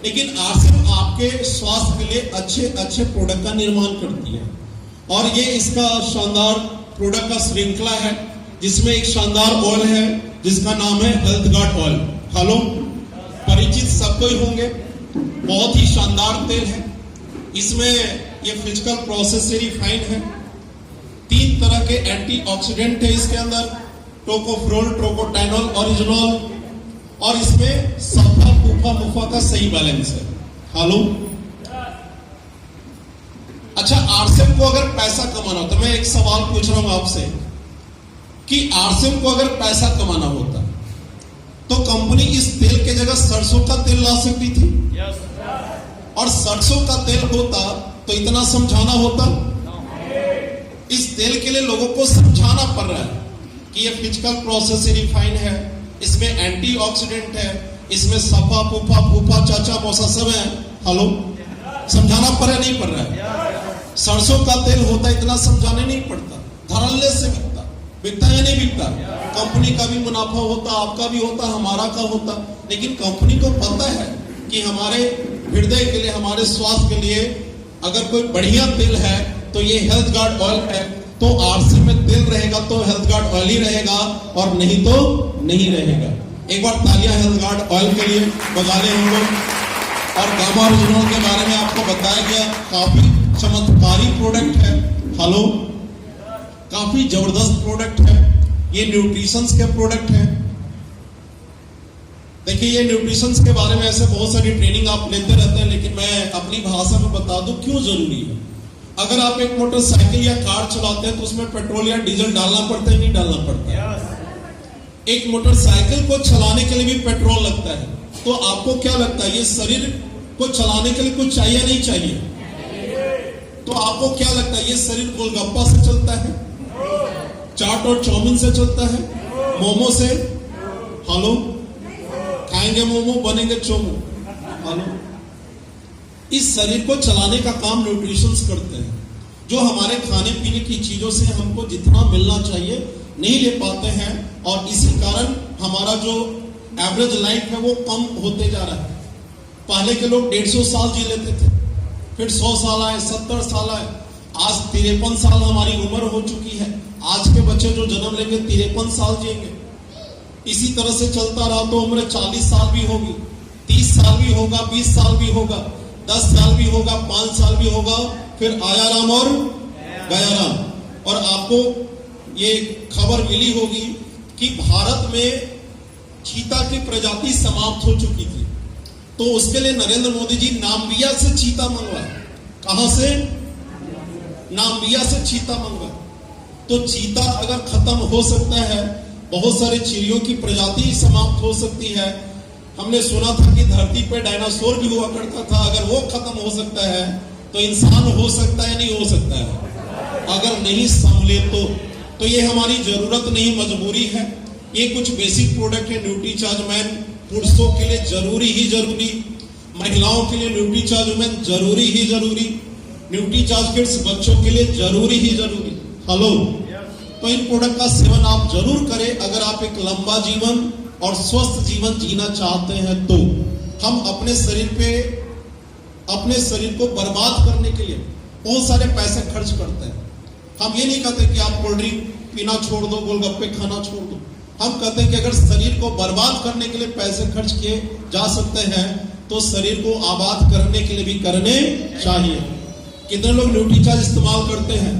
लेकिन आरसीएम आपके स्वास्थ्य के लिए अच्छे प्रोडक्ट का निर्माण करती है। और ये इसका शानदार प्रोडक्ट का श्रृंखला है, जिसमें एक शानदार ऑयल है जिसका नाम है हेल्थ गार्ड ऑयल। हेलो, परिचित सबको ही होंगे। बहुत ही शानदार तेल है। इसमें ये फिजिकल प्रोसेस से रिफाइंड है। 3 तरह के एंटीऑक्सीडेंट है इसके अंदर, टोकोफेरोल, ट्रोकोटाइनोल, ओरिजिनॉल। और इसमें सफा फूफा मुफा का सही बैलेंस है। हेलो, अच्छा, आरसीएम को अगर पैसा कमाना होता, मैं एक सवाल पूछ रहा हूं आपसे कि आरसीएम को अगर पैसा कमाना होता तो कंपनी इस तेल के जगह सरसों का तेल ला सकती थी। और सरसों का तेल होता तो इतना समझाना होता। इस तेल के लिए लोगों को समझाना पड़ रहा है कि ये फिजिकल प्रोसेस से रिफाइंड है, इसमें एंटीऑक्सीडेंट है, इसमें सफा फूफा फूफा चाचा मौसा सब है। हेलो, समझाना पड़ रहा नहीं पड़ रहा है। सरसों का तेल होता इतना समझाने नहीं पड़ता। धड़ल्ले से बिकता है या नहीं बिकता? कंपनी का भी मुनाफा होता, आपका भी होता, हमारा का होता, लेकिन कंपनी को पता है कि हमारे हृदय के लिए, हमारे स्वास्थ्य के लिए अगर कोई बढ़िया तेल है तो ये हेल्थ गार्ड ऑयल है, तो आरसी में तेल रहेगा तो हेल्थ गार्ड ऑयल ही रहेगा, और नहीं तो नहीं रहेगा। एक बार तालियां हेल्थ गार्ड ऑयल के लिए बजा ले हम लोग। और गामा ओरिजिनल के बारे में आपको बताया गया, काफी चमत्कारी प्रोडक्ट है। हेलो, काफी जबरदस्त प्रोडक्ट है। ये न्यूट्रिशंस के प्रोडक्ट है। देखिए, ये न्यूट्रिशंस के बारे में ऐसे बहुत सारी ट्रेनिंग आप लेते रहते हैं, लेकिन मैं अपनी भाषा में बता दूं क्यों जरूरी है। अगर आप एक मोटरसाइकिल या कार चलाते हैं तो उसमें पेट्रोल या डीजल डालना पड़ता है, नहीं डालना पड़ता है? एक मोटरसाइकिल को चलाने के लिए भी पेट्रोल लगता है। तो आपको क्या लगता है, ये शरीर को चलाने के लिए कुछ चाहिए नहीं चाहिए? तो आपको क्या लगता है, ये शरीर गोलगप्पा से चलता है, चाट और चाउमीन से चलता है, मोमो से? हेलो, खाएंगे मोमो बनेंगे चोमो। हेलो, इस शरीर को चलाने का काम न्यूट्रिशंस करते हैं, जो हमारे खाने पीने की चीजों से हमको जितना मिलना चाहिए नहीं ले पाते हैं, और इसी कारण हमारा जो एवरेज लाइफ है वो कम होते जा रहा है। पहले के लोग 150 साल जी लेते थे, फिर 100 साल आए, 70 साल आए, आज 53 साल हमारी उम्र हो चुकी है। आज के बच्चे जो जन्म लेंगे 53 साल जिएंगे। इसी तरह से चलता रहा तो उम्र 40 साल भी होगी, 30 साल भी होगा, 20 साल भी होगा, 10 साल भी होगा, 5 साल भी होगा, फिर आया राम और गया राम। और आपको ये खबर मिली होगी कि भारत में चीता की प्रजाति समाप्त हो चुकी थी, तो उसके लिए नरेंद्र मोदी जी नाम्बिया से चीता मंगवाए। कहां से? नाम्बिया से चीता मंगवाए। तो चीता अगर खत्म हो सकता है, बहुत सारे चिड़ियों की प्रजाति समाप्त हो सकती है। हमने सुना था कि धरती पे डायनासोर भी हुआ करता था, अगर वो खत्म हो सकता है तो इंसान हो सकता है, नहीं हो सकता है? अगर नहीं संभले तो ये हमारी जरूरत नहीं, मजबूरी है। ये कुछ बेसिक प्रोडक्ट है। न्यूट्रीचार्ज मैन पुरुषों के लिए जरूरी ही जरूरी, महिलाओं के लिए न्यूट्रीचार्ज वुमेन जरूरी ही जरूरी, न्यूट्रीचार्ज किड्स बच्चों के लिए जरूरी ही जरूरी। हेलो, तो इन प्रोडक्ट का सेवन आप जरूर करें अगर आप एक लंबा जीवन और स्वस्थ जीवन जीना चाहते हैं। तो हम अपने शरीर को बर्बाद करने के लिए बहुत सारे पैसे खर्च करते हैं। हम ये नहीं कहते कि आप कोल्ड ड्रिंक पीना छोड़ दो, गोलगप्पे खाना छोड़ दो। हम कहते हैं कि अगर शरीर को बर्बाद करने के लिए पैसे खर्च किए जा सकते हैं तो शरीर को आबाद करने के लिए भी करने चाहिए। कितने लोग न्यूट्रीचार्ज इस्तेमाल करते हैं?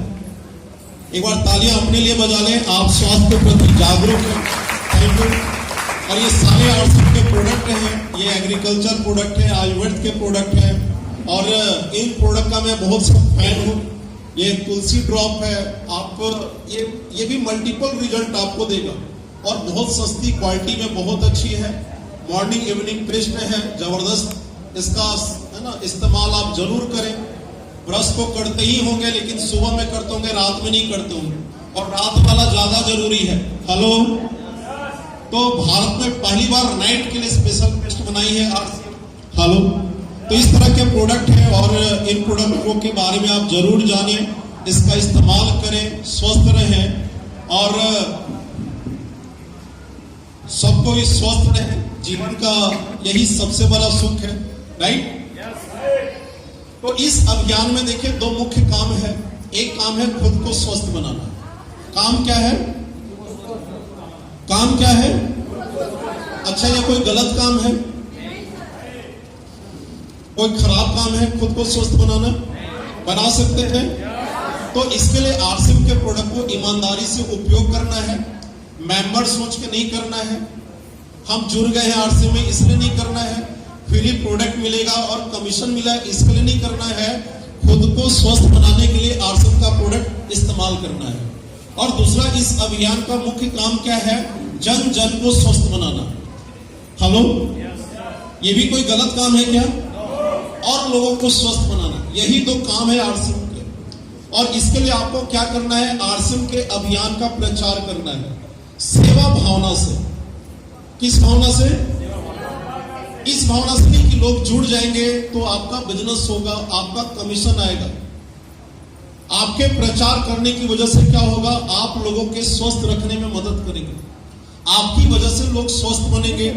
एक बार तालियां अपने लिए बजा लें। आप स्वास्थ्य के प्रति जागरूक हैं। Thank you. और ये सारे आरसीएम के प्रोडक्ट हैं, ये एग्रीकल्चर प्रोडक्ट है, आयुर्वेद के प्रोडक्ट हैं, और इन प्रोडक्ट का मैं बहुत सा फैन हूँ। ये तुलसी ड्रॉप है, आप ये भी मल्टीपल रिजल्ट आपको देगा, और बहुत सस्ती क्वालिटी में बहुत अच्छी है। मॉर्निंग इवनिंग पेस्ट में है, जबरदस्त। इसका है ना इस्तेमाल आप जरूर करें। ब्रश तो करते ही होंगे, लेकिन सुबह में करते होंगे, रात में नहीं करते होंगे, और रात वाला ज्यादा जरूरी है। हेलो, तो भारत में पहली बार नाइट के लिए स्पेशल पेस्ट बनाई है आरसीएम। हेलो, तो इस तरह के प्रोडक्ट हैं, और इन प्रोडक्टों के बारे में आप जरूर जानें, इसका इस्तेमाल करें, स्वस्थ रहें, और सबको भी स्वस्थ रहे। जीवन का यही सबसे बड़ा सुख है, राइट? तो इस अभियान में देखिए 2 मुख्य काम है। एक काम है खुद को स्वस्थ बनाना। काम क्या है? काम क्या है? अच्छा, यह कोई गलत काम है? कोई खराब काम है खुद को स्वस्थ बनाना? बना सकते हैं। तो इसके लिए आरसीएम के प्रोडक्ट को ईमानदारी से उपयोग करना है, मेंबर सोच के नहीं करना है। हम जुड़ गए हैं आरसीएम में इसलिए नहीं करना है, फ्री प्रोडक्ट मिलेगा और कमीशन मिला इसके लिए नहीं करना है। खुद को स्वस्थ बनाने के लिए आरसीएम का प्रोडक्ट इस्तेमाल करना है। और दूसरा, इस अभियान का मुख्य काम क्या है? जन जन को स्वस्थ बनाना। हेलो, ये भी कोई गलत काम है क्या? और लोगों को स्वस्थ बनाना, यही 2 काम है आरसीएम के। और इसके लिए आपको क्या करना है? आरसीएम के अभियान का प्रचार करना है, सेवा भावना से। किस भावना से? इस भावना से नहीं कि लोग जुड़ जाएंगे तो आपका बिजनेस होगा, आपका कमीशन आएगा। आपके प्रचार करने की वजह से क्या होगा, आप लोगों के स्वस्थ रखने में मदद करेंगे। आपकी वजह से लोग स्वस्थ बनेंगे,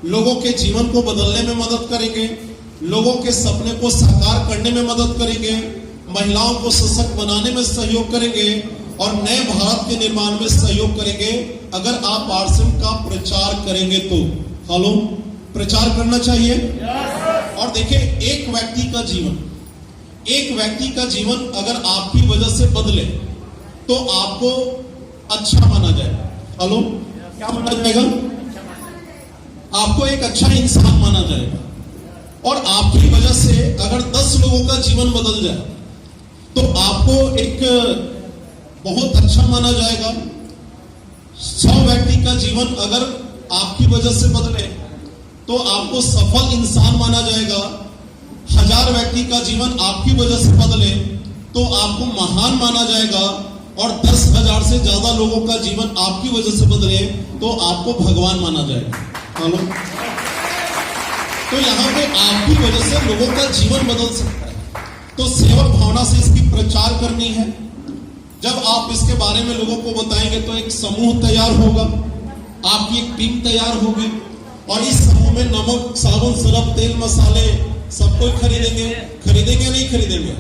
लोगों के जीवन को बदलने में मदद करेंगे, लोगों के सपने को साकार करने में मदद करेंगे, महिलाओं को सशक्त बनाने में सहयोग करेंगे और नए भारत के निर्माण में सहयोग करेंगे अगर आप आरसीएम का प्रचार करेंगे तो। हेलो, प्रचार करना चाहिए। और देखिए, एक व्यक्ति का जीवन अगर आपकी वजह से बदले तो आपको अच्छा माना जाएगा। हेलो, क्या माना जाएगा? आपको एक अच्छा इंसान माना जाएगा। और आपकी वजह से अगर 10 लोगों का जीवन बदल जाए तो आपको एक बहुत अच्छा माना जाएगा। 100 व्यक्ति का जीवन अगर आपकी वजह से बदले तो आपको सफल इंसान माना जाएगा। 1000 व्यक्ति का जीवन आपकी वजह से बदले तो आपको महान माना जाएगा। और 10,000 से ज्यादा लोगों का जीवन आपकी वजह से बदले तो आपको भगवान माना जाएगा। हेलो, तो यहां पे आपकी वजह से लोगों का जीवन बदल सकता है। तो सेवक भावना से इसकी प्रचार करनी है। जब आप इसके बारे में लोगों को बताएंगे तो एक समूह तैयार होगा, आपकी एक टीम तैयार होगी और इस समूह में नमक, साबुन, सरफ, तेल, मसाले सब कोई खरीदेंगे नहीं खरीदेंगे?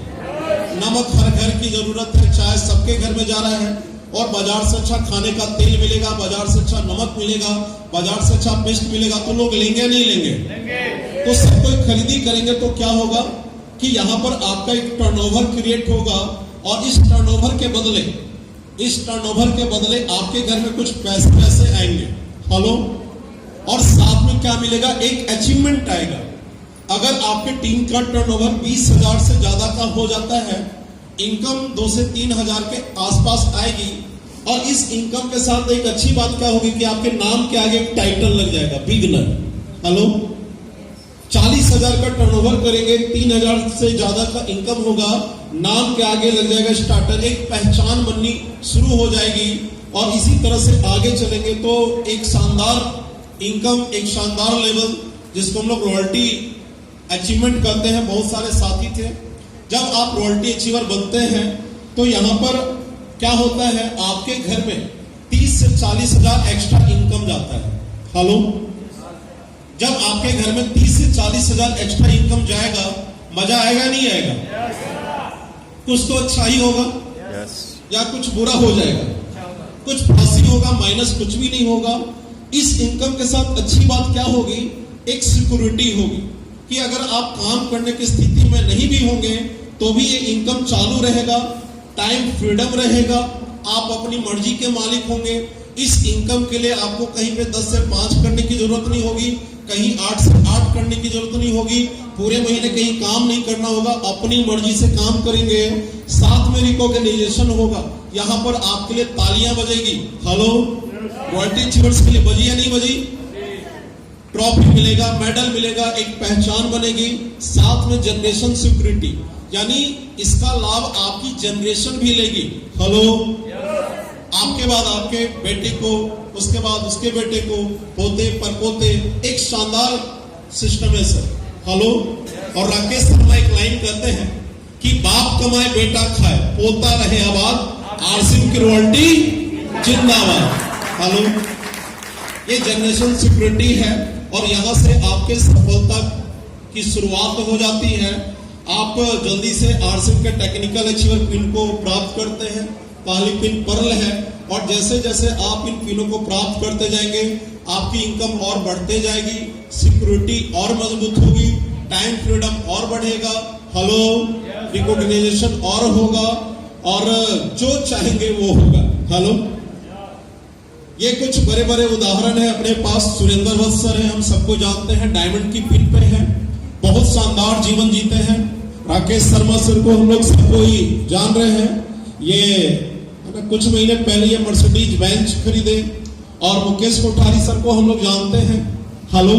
नमक हर घर की जरूरत है, चाय सबके घर में जा रहा है और बाजार से अच्छा खाने का तेल मिलेगा, बाजार से अच्छा नमक मिलेगा, बाजार से अच्छा पेस्ट मिलेगा, तो लोग लेंगे नहीं लेंगे? तो सब कोई खरीदी करेंगे तो क्या होगा कि यहाँ पर आपका एक टर्नओवर क्रिएट होगा और इस टर्नओवर के बदले आपके घर में कुछ पैसे आएंगे। हेलो, और साथ में क्या मिलेगा? एक अचीवमेंट आएगा। अगर आपके टीम का टर्नओवर 20,000 से ज्यादा का हो जाता है, इनकम 2 से 3,000 के आसपास आएगी। और इस इनकम के साथ एक अच्छी बात क्या होगी कि आपके नाम के आगे एक टाइटल लग जाएगा, बिगनर। हेलो, 40,000 का टर्नओवर करेंगे, 3,000 से ज्यादा का इनकम होगा, नाम के आगे लग जाएगा स्टार्टर। एक पहचान बननी शुरू हो जाएगी और इसी तरह से आगे चलेंगे तो एक शानदार इनकम, एक शानदार लेवल जिसको हम लोग रॉयल्टी अचीवमेंट करते हैं। बहुत सारे साथी थे। जब आप रॉयल्टी अचीवर बनते हैं तो यहाँ पर क्या होता है, आपके घर में 30 से 40,000 एक्स्ट्रा इनकम जाता है। हेलो, जब आपके घर में 30 से 40,000 एक्स्ट्रा इनकम जाएगा, मजा आएगा नहीं आएगा? कुछ तो अच्छा ही होगा या कुछ बुरा हो जाएगा, कुछ प्लस ही होगा, माइनस कुछ भी नहीं होगा। इस इनकम के साथ अच्छी बात क्या होगी, एक सिक्योरिटी होगी कि अगर आप काम करने की स्थिति में नहीं भी होंगे तो भी ये इनकम चालू रहेगा, टाइम फ्रीडम रहेगा, आप अपनी मर्जी के मालिक होंगे। इस इनकम के लिए आपको कहीं पे 10 से 5 करने की जरूरत नहीं होगी, कहीं 8 से 8 करने की जरूरत नहीं होगी, पूरे महीने कहीं काम नहीं करना होगा, अपनी मर्जी से काम करेंगे। साथ में रिकॉग्निशन होगा, यहाँ पर आपके लिए तालियां बजेगी। हेलो, रॉयल्टी अचीवर्स के लिए बजी या नहीं बजी? ट्रॉफी मिलेगा, मेडल मिलेगा, एक पहचान बनेगी, साथ में जनरेशन सिक्योरिटी, यानी इसका लाभ आपकी जनरेशन भी लेगी। हेलो, आपके बाद आपके बेटे को, उसके बाद उसके बेटे को, पोते परपोते, एक शानदार सिस्टम है सर। हेलो, और राकेश शर्मा एक लाइन कहते हैं कि बाप कमाए बेटा खाए, पोता रहे आबाद, आरसीएम की रॉयल्टी जिंदाबाद। हेलो, ये जनरेशन सिक्योरिटी है और यहां से आपके सफलता की शुरुआत हो जाती है। आप जल्दी से आरसीएम के टेक्निकल अचीवर पिन को प्राप्त करते हैं। पहली पिन पर्ल है और जैसे जैसे आप इन पिनों को प्राप्त करते जाएंगे आपकी इनकम और बढ़ते जाएगी, सिक्योरिटी और मजबूत होगी, टाइम फ्रीडम और बढ़ेगा। हेलो, रिकॉग्निशन और होगा और जो चाहेंगे वो होगा। हेलो, ये कुछ बड़े बड़े उदाहरण है अपने पास। सुरेंद्र वत्स सर है, हम सबको जानते हैं, डायमंड की पिन पे है, बहुत शानदार जीवन जीते हैं। राकेश शर्मा सर को हम लोग सबको ही जान रहे हैं, ये कुछ महीने पहले ये मर्सिडीज बेंच खरीदे। और मुकेश कोठारी सर को हम लोग जानते हैं। हेलो,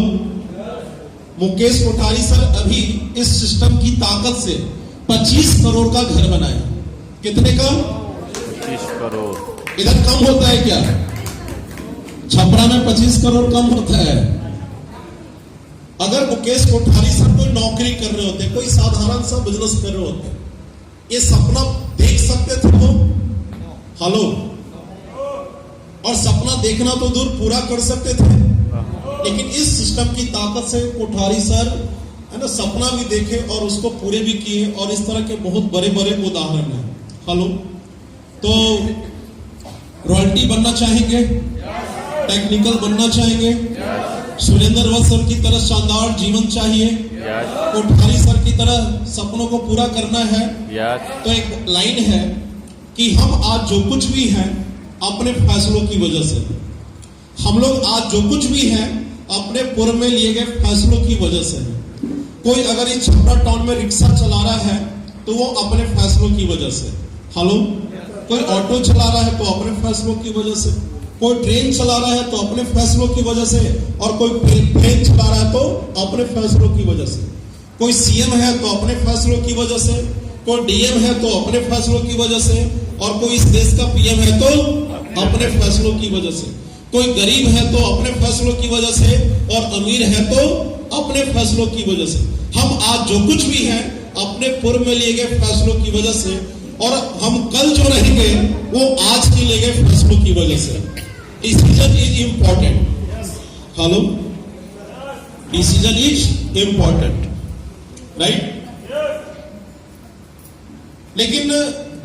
मुकेश कोठारी सर अभी इस सिस्टम की ताकत से 25 करोड़ का घर बनाए। कितने का? 25 करोड़। इधर कम होता है क्या? छपरा में 25 करोड़ कम होता है। अगर मुकेश कोठारी सर कोई नौकरी कर रहे होते, कोई साधारण सा बिजनेस कर रहे होते, ये सपना देख सकते थे तो हेलो, और सपना देखना तो दूर पूरा कर सकते थे। लेकिन इस सिस्टम की ताकत से कोठारी सर है ना सपना भी देखे और उसको पूरे भी किए, और इस तरह के बहुत बड़े बड़े उदाहरण हैं। हेलो, तो रॉयल्टी बनना चाहेंगे, टेक्निकल बनना चाहेंगे, सुरेंद्र वत्स सर की तरह शानदार जीवन चाहिए, कोठारी सर की तरह सपनों को पूरा करना है। तो एक लाइन है कि हम आज जो कुछ भी हैं अपने फैसलों की वजह से, हम लोग आज जो कुछ भी हैं अपने पूर्व में लिए गए फैसलों की वजह से है। कोई अगर इस छपरा टाउन में रिक्शा चला रहा है तो वो अपने फैसलों की वजह से। हेलो, कोई ऑटो चला रहा है तो अपने फैसलों की वजह से, कोई ट्रेन चला रहा है तो अपने फैसलों की वजह से, और कोई प्लेन चला रहा है तो अपने फैसलों की वजह से, कोई सीएम है तो अपने फैसलों की वजह से, कोई डीएम है तो अपने फैसलों की वजह से, और कोई इस देश का पीएम है तो अपने फैसलों की वजह से, कोई गरीब है तो अपने फैसलों की वजह से, और अमीर है तो अपने फैसलों की वजह से। हम आज जो कुछ भी हैं अपने पूर्व में लिए गए फैसलों की वजह से, और हम कल जो रहेंगे वो आज के लिए गए फैसलों की वजह से। Decision is important. Hello, decision is important, right? लेकिन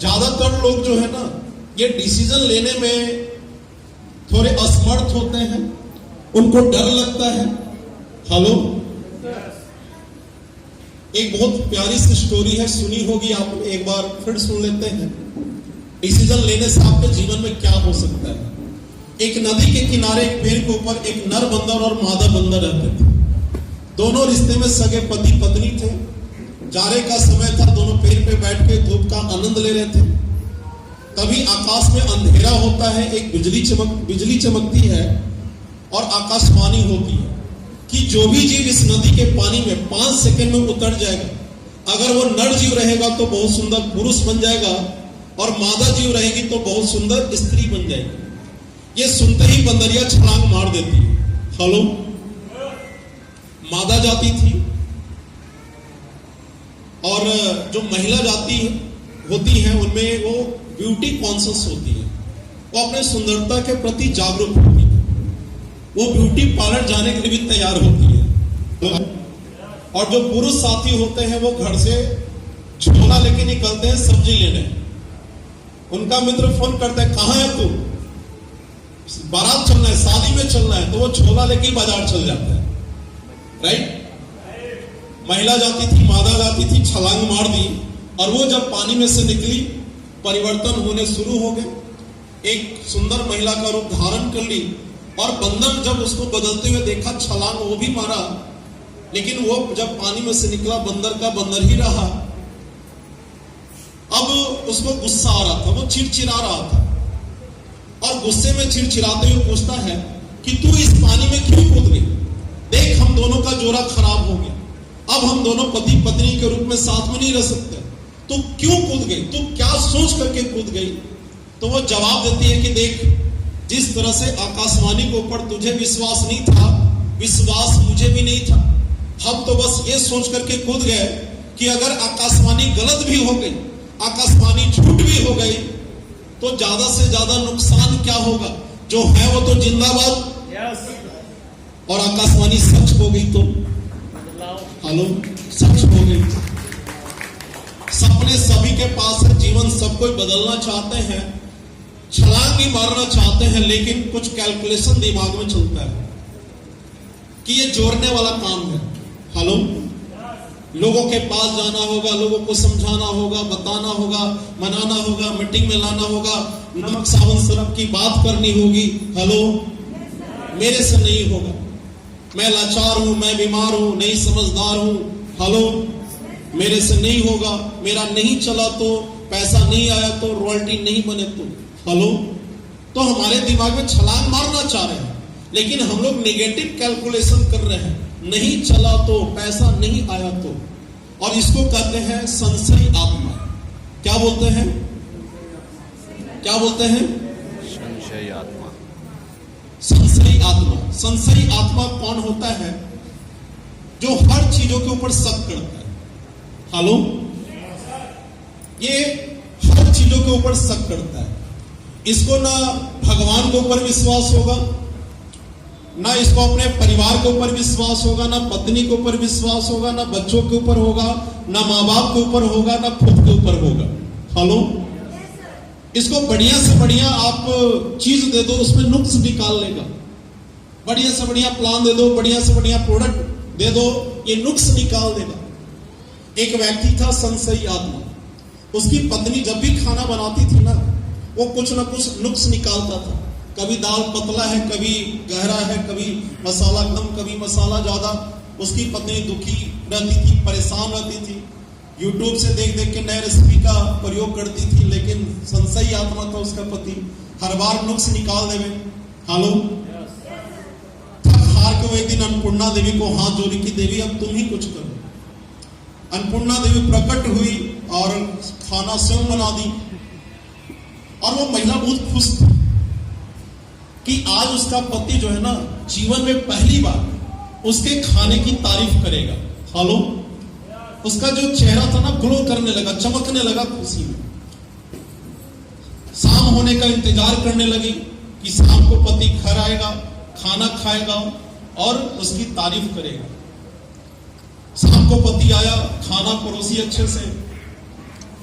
ज्यादातर लोग जो है ना ये डिसीजन लेने में थोड़े असमर्थ होते हैं, उनको डर लगता है। हेलो, एक बहुत प्यारी सी स्टोरी है, सुनी होगी आपने, एक बार फिर सुन लेते हैं। डिसीजन लेने से आपके जीवन में क्या हो सकता है। एक नदी के किनारे एक पेड़ के ऊपर एक नर बंदर और मादा बंदर रहते थे। दोनों रिश्ते में सगे पति पत्नी थे। जाड़े का समय था, दोनों पेड़ पे बैठ के धूप का आनंद ले रहे थे। तभी आकाश में अंधेरा होता है, एक बिजली चमकती है और आकाशवाणी होती है कि जो भी जीव इस नदी के पानी में 5 सेकंड में उतर जाएगा, अगर वो नर जीव रहेगा तो बहुत सुंदर पुरुष बन जाएगा, और मादा जीव रहेगी तो बहुत सुंदर स्त्री बन जाएगी। ये सुनते ही बंदरिया छलांग मार देती है। हेलो, मादा जाति थी, और जो महिला जाति होती है उनमें वो ब्यूटी कॉन्शियस होती है, वो अपने सुंदरता के प्रति जागरूक होती है, वो ब्यूटी पार्लर जाने के लिए भी तैयार होती है। और जो पुरुष साथी होते हैं वो घर से झोला लेके निकलते हैं सब्जी लेने। उनका मित्र फोन करता है, कहां है तू? बारात चलना है, शादी में चलना है, तो वो झोला लेके बाजार चल जाता है, राइट? महिला जाती थी, मादा जाती थी, छलांग मार दी, और वो जब पानी में से निकली परिवर्तन होने शुरू हो गए। एक सुंदर महिला का रूप धारण कर ली, और बंदर जब उसको बदलते हुए देखा, छलांग वो भी मारा, लेकिन वो जब पानी में से निकला बंदर का बंदर ही रहा। अब उसको गुस्सा आ रहा था, वो चिड़चिड़ा रहा था, और गुस्से में चिड़चिड़ाते हुए पूछता है कि तू इस पानी में क्यों कूद गई? देख, हम दोनों का जोड़ा खराब हो गया, अब हम दोनों पति पत्नी के रूप में साथ में नहीं रह सकते। तू क्यों कूद गई? तू क्या सोच करके कूद गई? तो वो जवाब देती है कि देख, जिस तरह से आकाशवाणी के ऊपर तुझे विश्वास नहीं था, विश्वास मुझे भी नहीं था। हम तो बस ये सोच करके कूद गए कि अगर आकाशवाणी गलत भी हो गई, आकाशवाणी झूठ भी हो गई, तो ज्यादा से ज्यादा नुकसान क्या होगा? जो है वो तो जिंदाबाद, और आकाशवाणी सच हो गई तो हेलो, सच हो गई। सपने सभी के पास है, जीवन सब कोई बदलना चाहते हैं, छलांग भी मारना चाहते हैं, लेकिन कुछ कैलकुलेशन दिमाग में चलता है कि ये जोड़ने वाला काम है। हेलो, लोगों के पास जाना होगा, लोगों को समझाना होगा, बताना होगा, मनाना होगा, मीटिंग में लाना होगा, नमक सावन सिरप की बात करनी होगी। हेलो, मेरे से नहीं होगा, मैं लाचार हूं, मैं बीमार हूं, नहीं समझदार हूं। हेलो, मेरे से नहीं होगा, मेरा नहीं चला तो, पैसा नहीं आया तो, रॉयल्टी नहीं बने तो। हेलो, तो हमारे दिमाग में छलांग मारना चाह रहे हैं, लेकिन हम लोग नेगेटिव कैलकुलेशन कर रहे हैं, नहीं चला तो, पैसा नहीं आया तो, और इसको कहते हैं संशयी आत्मा। क्या बोलते हैं? क्या बोलते हैं? संशयी आत्मा। संशयी आत्मा। संशयी आत्मा कौन होता है? जो हर चीजों के ऊपर शक करता है। हेलो, ये हर चीजों के ऊपर शक करता है। इसको ना भगवान के ऊपर विश्वास होगा, ना इसको अपने परिवार के ऊपर विश्वास होगा, ना पत्नी के ऊपर विश्वास होगा, ना बच्चों के ऊपर होगा, ना माँ बाप के ऊपर होगा, ना खुद के ऊपर होगा। हेलो, इसको बढ़िया से बढ़िया आप चीज दे दो, उसमें नुक्स निकाल लेगा। बढ़िया से बढ़िया प्लान दे दो, बढ़िया से बढ़िया प्रोडक्ट दे दो, ये नुक्स निकाल देगा। एक व्यक्ति था संशयी आत्मा, उसकी पत्नी जब भी खाना बनाती थी ना, वो कुछ ना कुछ नुक्स निकालता था। कभी दाल पतला है, कभी गहरा है, कभी मसाला कम, कभी मसाला ज्यादा। उसकी पत्नी दुखी रहती थी, परेशान रहती थी, यूट्यूब से देख देख के नए रेसिपी का प्रयोग करती थी। लेकिन संशयी आत्मा था उसका पति, हर बार नुक्स निकाल देवे। हालो, थक हार के वो एक दिन अन्नपूर्णा देवी को हाथ जोड़ी की, देवी अब तुम ही कुछ करो। अन्नपूर्णा देवी प्रकट हुई और खाना स्वयं बना दी। और वो महिला बहुत खुश थी कि आज उसका पति जो है ना, जीवन में पहली बार उसके खाने की तारीफ करेगा। हालो, उसका जो चेहरा था ना, ग्लो करने लगा, चमकने लगा खुशी में। शाम होने का इंतजार करने लगी कि शाम को पति घर आएगा, खाना खाएगा और उसकी तारीफ करेगा। शाम को पति आया, खाना परोसी अच्छे से,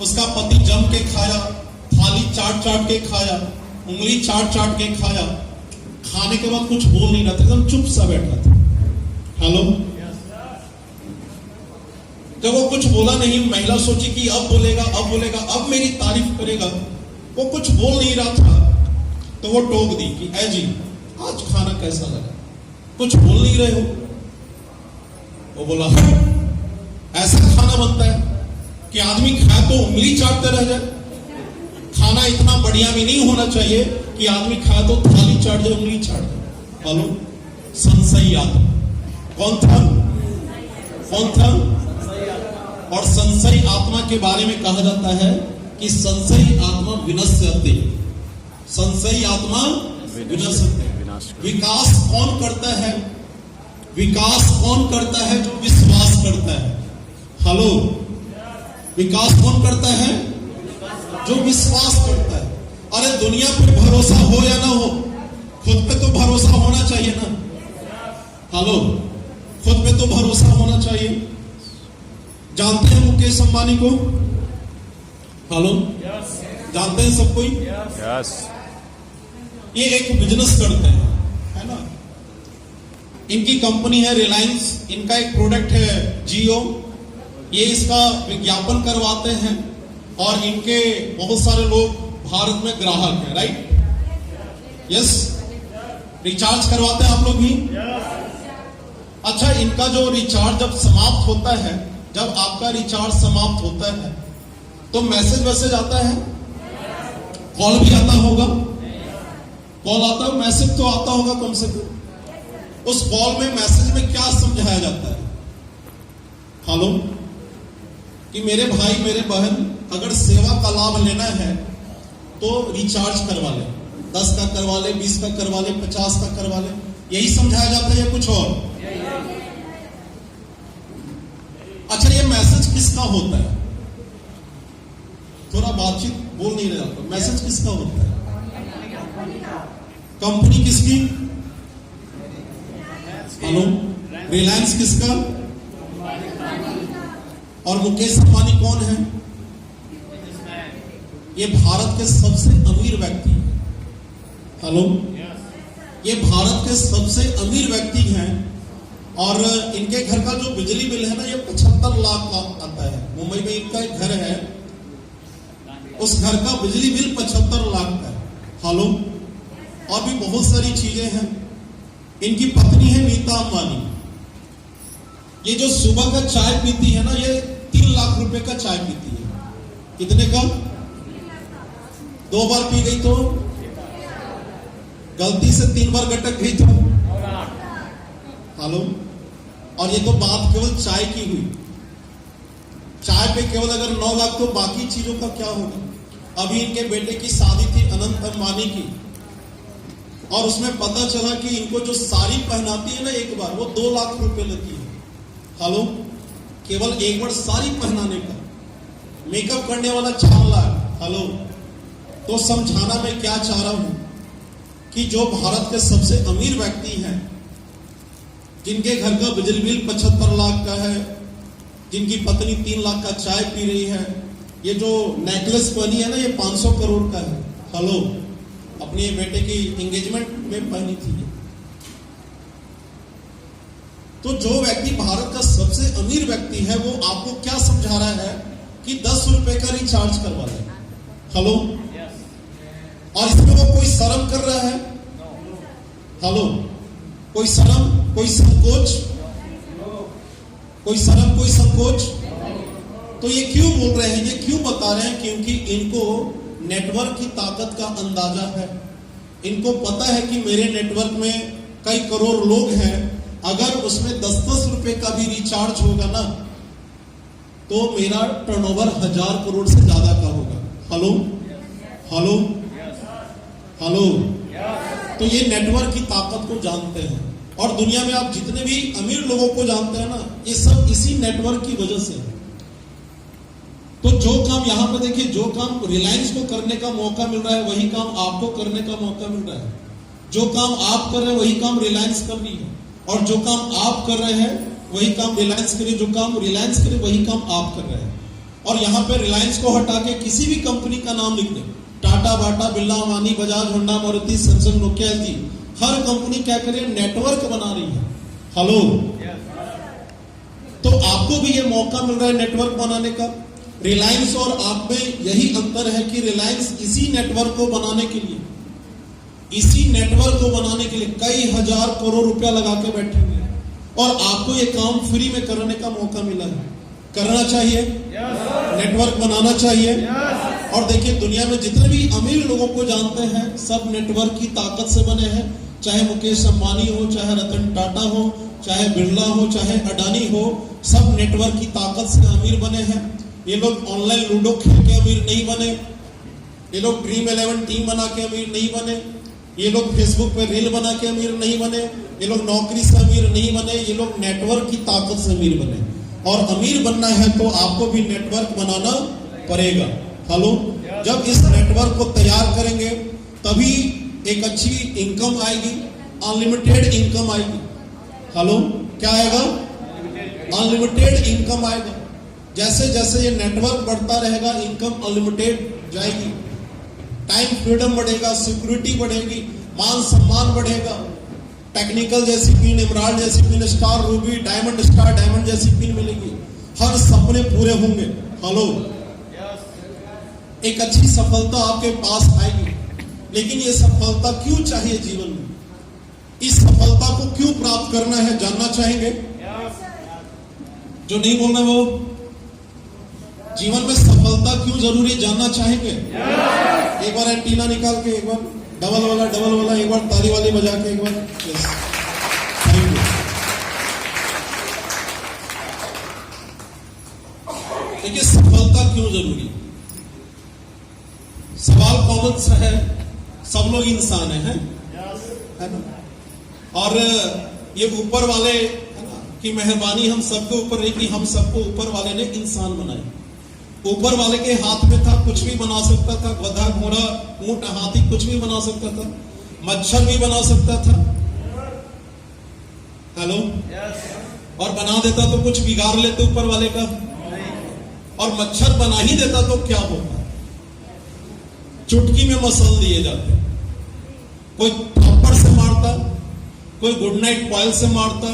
उसका पति जम के खाया, थाली चाट चाट के खाया, उंगली चाट चाट के खाया। खाने के बाद कुछ बोल नहीं रहा था, एकदम चुप सा बैठा था। हेलो, जब वो कुछ बोला नहीं, महिला सोची कि अब बोलेगा, अब बोलेगा, अब मेरी तारीफ करेगा। वो कुछ बोल नहीं रहा था, तो वो टोक दी कि ऐ जी, आज खाना कैसा लगा? कुछ बोल नहीं रहे हो। वो बोला, ऐसा खाना बनता है कि आदमी खाए तो उंगली चाटते रह जाए? खाना इतना बढ़िया भी नहीं होना चाहिए कि आदमी खाए तो थाली चाट जाए, उंगली चाट जाए। हेलो, संशयी आत्मा कौन था? कौन था? और संशयी आत्मा के बारे में कहा जाता है कि संशयी आत्मा विनश्यते, संशयी आत्मा विनश्यते। विकास कौन करता है? विकास कौन करता है? जो विश्वास करता है। हेलो, विकास कौन करता है? जो विश्वास करता है। अरे दुनिया पे भरोसा हो या ना हो, खुद पे तो भरोसा होना चाहिए ना। हेलो, खुद पे तो भरोसा होना चाहिए। जानते हैं मुकेश अंबानी को? हेलो, जानते हैं सब कोई? यस। ये एक बिजनेस करते हैं, है ना। इनकी कंपनी है रिलायंस, इनका एक प्रोडक्ट है जियो। ये इसका विज्ञापन करवाते हैं और इनके बहुत सारे लोग भारत में ग्राहक हैं, राइट? यस, रिचार्ज करवाते हैं आप लोग भी? अच्छा, इनका जो रिचार्ज जब समाप्त होता है, जब आपका रिचार्ज समाप्त होता है तो मैसेज आता है, कॉल भी आता होगा, कॉल आता है, मैसेज तो आता होगा कम से कम। उस कॉल में, मैसेज में क्या समझाया जाता है? हेलो, कि मेरे भाई मेरे बहन अगर सेवा का लाभ लेना है तो रिचार्ज करवा ले, 10 का करवा ले, 20 का करवा ले, 50 का करवा ले। यही समझाया जाता है या कुछ और? अच्छा, ये मैसेज किसका होता है? थोड़ा बातचीत बोल नहीं रहे आप। मैसेज किसका होता है? कंपनी किसकी? हेलो, रिलायंस किसका? और मुकेश अंबानी कौन है? ये भारत के सबसे अमीर व्यक्ति हैं। हेलो, ये भारत के सबसे अमीर व्यक्ति हैं और इनके घर का जो बिजली बिल है ना, ये 75 लाख का आता है। मुंबई में इनका एक घर है, उस घर का बिजली बिल 75 लाख का है। हेलो, और भी बहुत सारी चीजें हैं। इनकी पत्नी है नीता अंबानी। ये जो सुबह का चाय पीती है ना, ये 3 लाख रुपए का चाय पीती है। कितने का? 2 बार पी गई तो, गलती से 3 बार गटक गई तो। हेलो, और ये तो बात केवल चाय की हुई। चाय पे केवल अगर 9 लाख, तो बाकी चीजों का क्या होगा? अभी इनके बेटे की शादी थी अनंत अंबानी की, और उसमें पता चला कि इनको जो साड़ी पहनाती है ना एक बार, वो 2 लाख रुपए लेती है। हेलो, केवल एक बार साड़ी पहनाने का। मेकअप करने वाला 4 लाख। हेलो, तो समझाना मैं क्या चाह रहा हूं कि जो भारत के सबसे अमीर व्यक्ति हैं, जिनके घर का बिजली बिल 75 लाख का है, जिनकी पत्नी 3 लाख का चाय पी रही है, ये जो नेकलेस पहनी है ना, ये 500 करोड़ का है। हेलो, अपने बेटे की एंगेजमेंट में पहनी थी। तो जो व्यक्ति भारत का सबसे अमीर व्यक्ति है, वो आपको क्या समझा रहा है कि 10 रुपए का रिचार्ज करवा ले। हेलो, और इसमें वो कोई शर्म कर रहा है? हेलो, कोई शर्म, कोई संकोच, कोई शर्म, कोई संकोच? तो ये क्यों बोल रहे हैं, ये क्यों बता रहे हैं? क्योंकि इनको नेटवर्क की ताकत का अंदाजा है। इनको पता है कि मेरे नेटवर्क में कई करोड़ लोग हैं, अगर उसमें 10-10 रुपए का भी रिचार्ज होगा ना, तो मेरा टर्नओवर 1000 करोड़ से ज्यादा का होगा। हेलो हेलो हेलो, तो ये नेटवर्क की ताकत को जानते हैं। और दुनिया में आप जितने भी अमीर लोगों को जानते हैं ना, ये सब इसी नेटवर्क की वजह से है। तो जो काम यहां पे देखिए, जो काम रिलायंस को करने का मौका मिल रहा है, वही काम आपको करने का मौका मिल रहा है। जो काम आप कर रहे हैं, वही काम रिलायंस कर रही है। और जो काम आप कर रहे हैं, वही काम रिलायंस करे। जो काम रिलायंस करे, वही काम आप कर रहे हैं। और यहाँ पे रिलायंस को हटा के किसी भी कंपनी का नाम लिख दें, Tata, Bata, Birla, Ambani, Bajaj, Honda, Maruti, Samsung, Nokia ji, हर कंपनी क्या करे, नेटवर्क बना रही है। हेलो, तो आपको भी ये मौका मिल रहा है नेटवर्क बनाने का। रिलायंस और आप में यही अंतर है कि रिलायंस इसी नेटवर्क को बनाने के लिए, इसी नेटवर्क को बनाने के लिए कई हजार करोड़ रुपया लगा के बैठे हुए हैं, और आपको ये काम फ्री में करने का मौका मिला है। करना चाहिए, नेटवर्क बनाना चाहिए। और देखिए, दुनिया में जितने भी अमीर लोगों को जानते हैं, सब नेटवर्क की ताकत से बने हैं। चाहे मुकेश अंबानी हो, चाहे रतन टाटा हो, चाहे बिरला हो, चाहे अडानी हो, सब नेटवर्क की ताकत से अमीर बने हैं। ये लोग ऑनलाइन लूडो खेल के अमीर नहीं बने, ये लोग ड्रीम 11 टीम बना के अमीर नहीं बने, ये लोग फेसबुक पे रील बना के अमीर नहीं बने, ये लोग नौकरी से अमीर नहीं बने, ये लोग नेटवर्क की ताकत से अमीर बने। और अमीर बनना है तो आपको भी नेटवर्क बनाना पड़ेगा। हेलो, जब इस नेटवर्क को तैयार करेंगे, तभी एक अच्छी इनकम आएगी, अनलिमिटेड इनकम आएगी। हेलो, क्या आएगा? अनलिमिटेड इनकम आएगा। जैसे जैसे ये नेटवर्क बढ़ता रहेगा, इनकम अनलिमिटेड जाएगी, टाइम फ्रीडम बढ़ेगा, सिक्योरिटी बढ़ेगी, मान सम्मान बढ़ेगा, टेक्निकल जैसी पिन, इमराल्ड जैसी पिन, स्टार रूबी, डायमंड जैसी पिन मिलेगी, हर सपने पूरे होंगे। हेलो, एक अच्छी सफलता आपके पास आएगी। लेकिन ये सफलता क्यों चाहिए जीवन में? इस सफलता को क्यों प्राप्त करना है, जानना चाहेंगे? जो नहीं बोल रहे वो, जीवन में सफलता क्यों जरूरी, जानना चाहेंगे? एक बार एंटीना निकाल के, एक बार डबल वाला, एक बार ताली वाली बजा के, एक बार। Yes, thank you. देखिए, सफलता क्यों जरूरी? सवाल कॉमन सा है, सब लोग इंसान है ना? और ये ऊपर वाले है ना कि मेहरबानी हम सबके ऊपर नहीं, कि हम सबको ऊपर वाले ने इंसान बनाए। ऊपर वाले के हाथ में था, कुछ भी बना सकता था, गधा, घोड़ा, ऊंट, हाथी, कुछ भी बना सकता था, मच्छर भी बना सकता था। हेलो, और बना देता तो कुछ बिगाड़ लेते ऊपर वाले का। और मच्छर बना ही देता तो क्या होता? चुटकी में मसल दिए जाते। कोई थप्पड़ से मारता, कोई गुड नाइट कॉइल से मारता,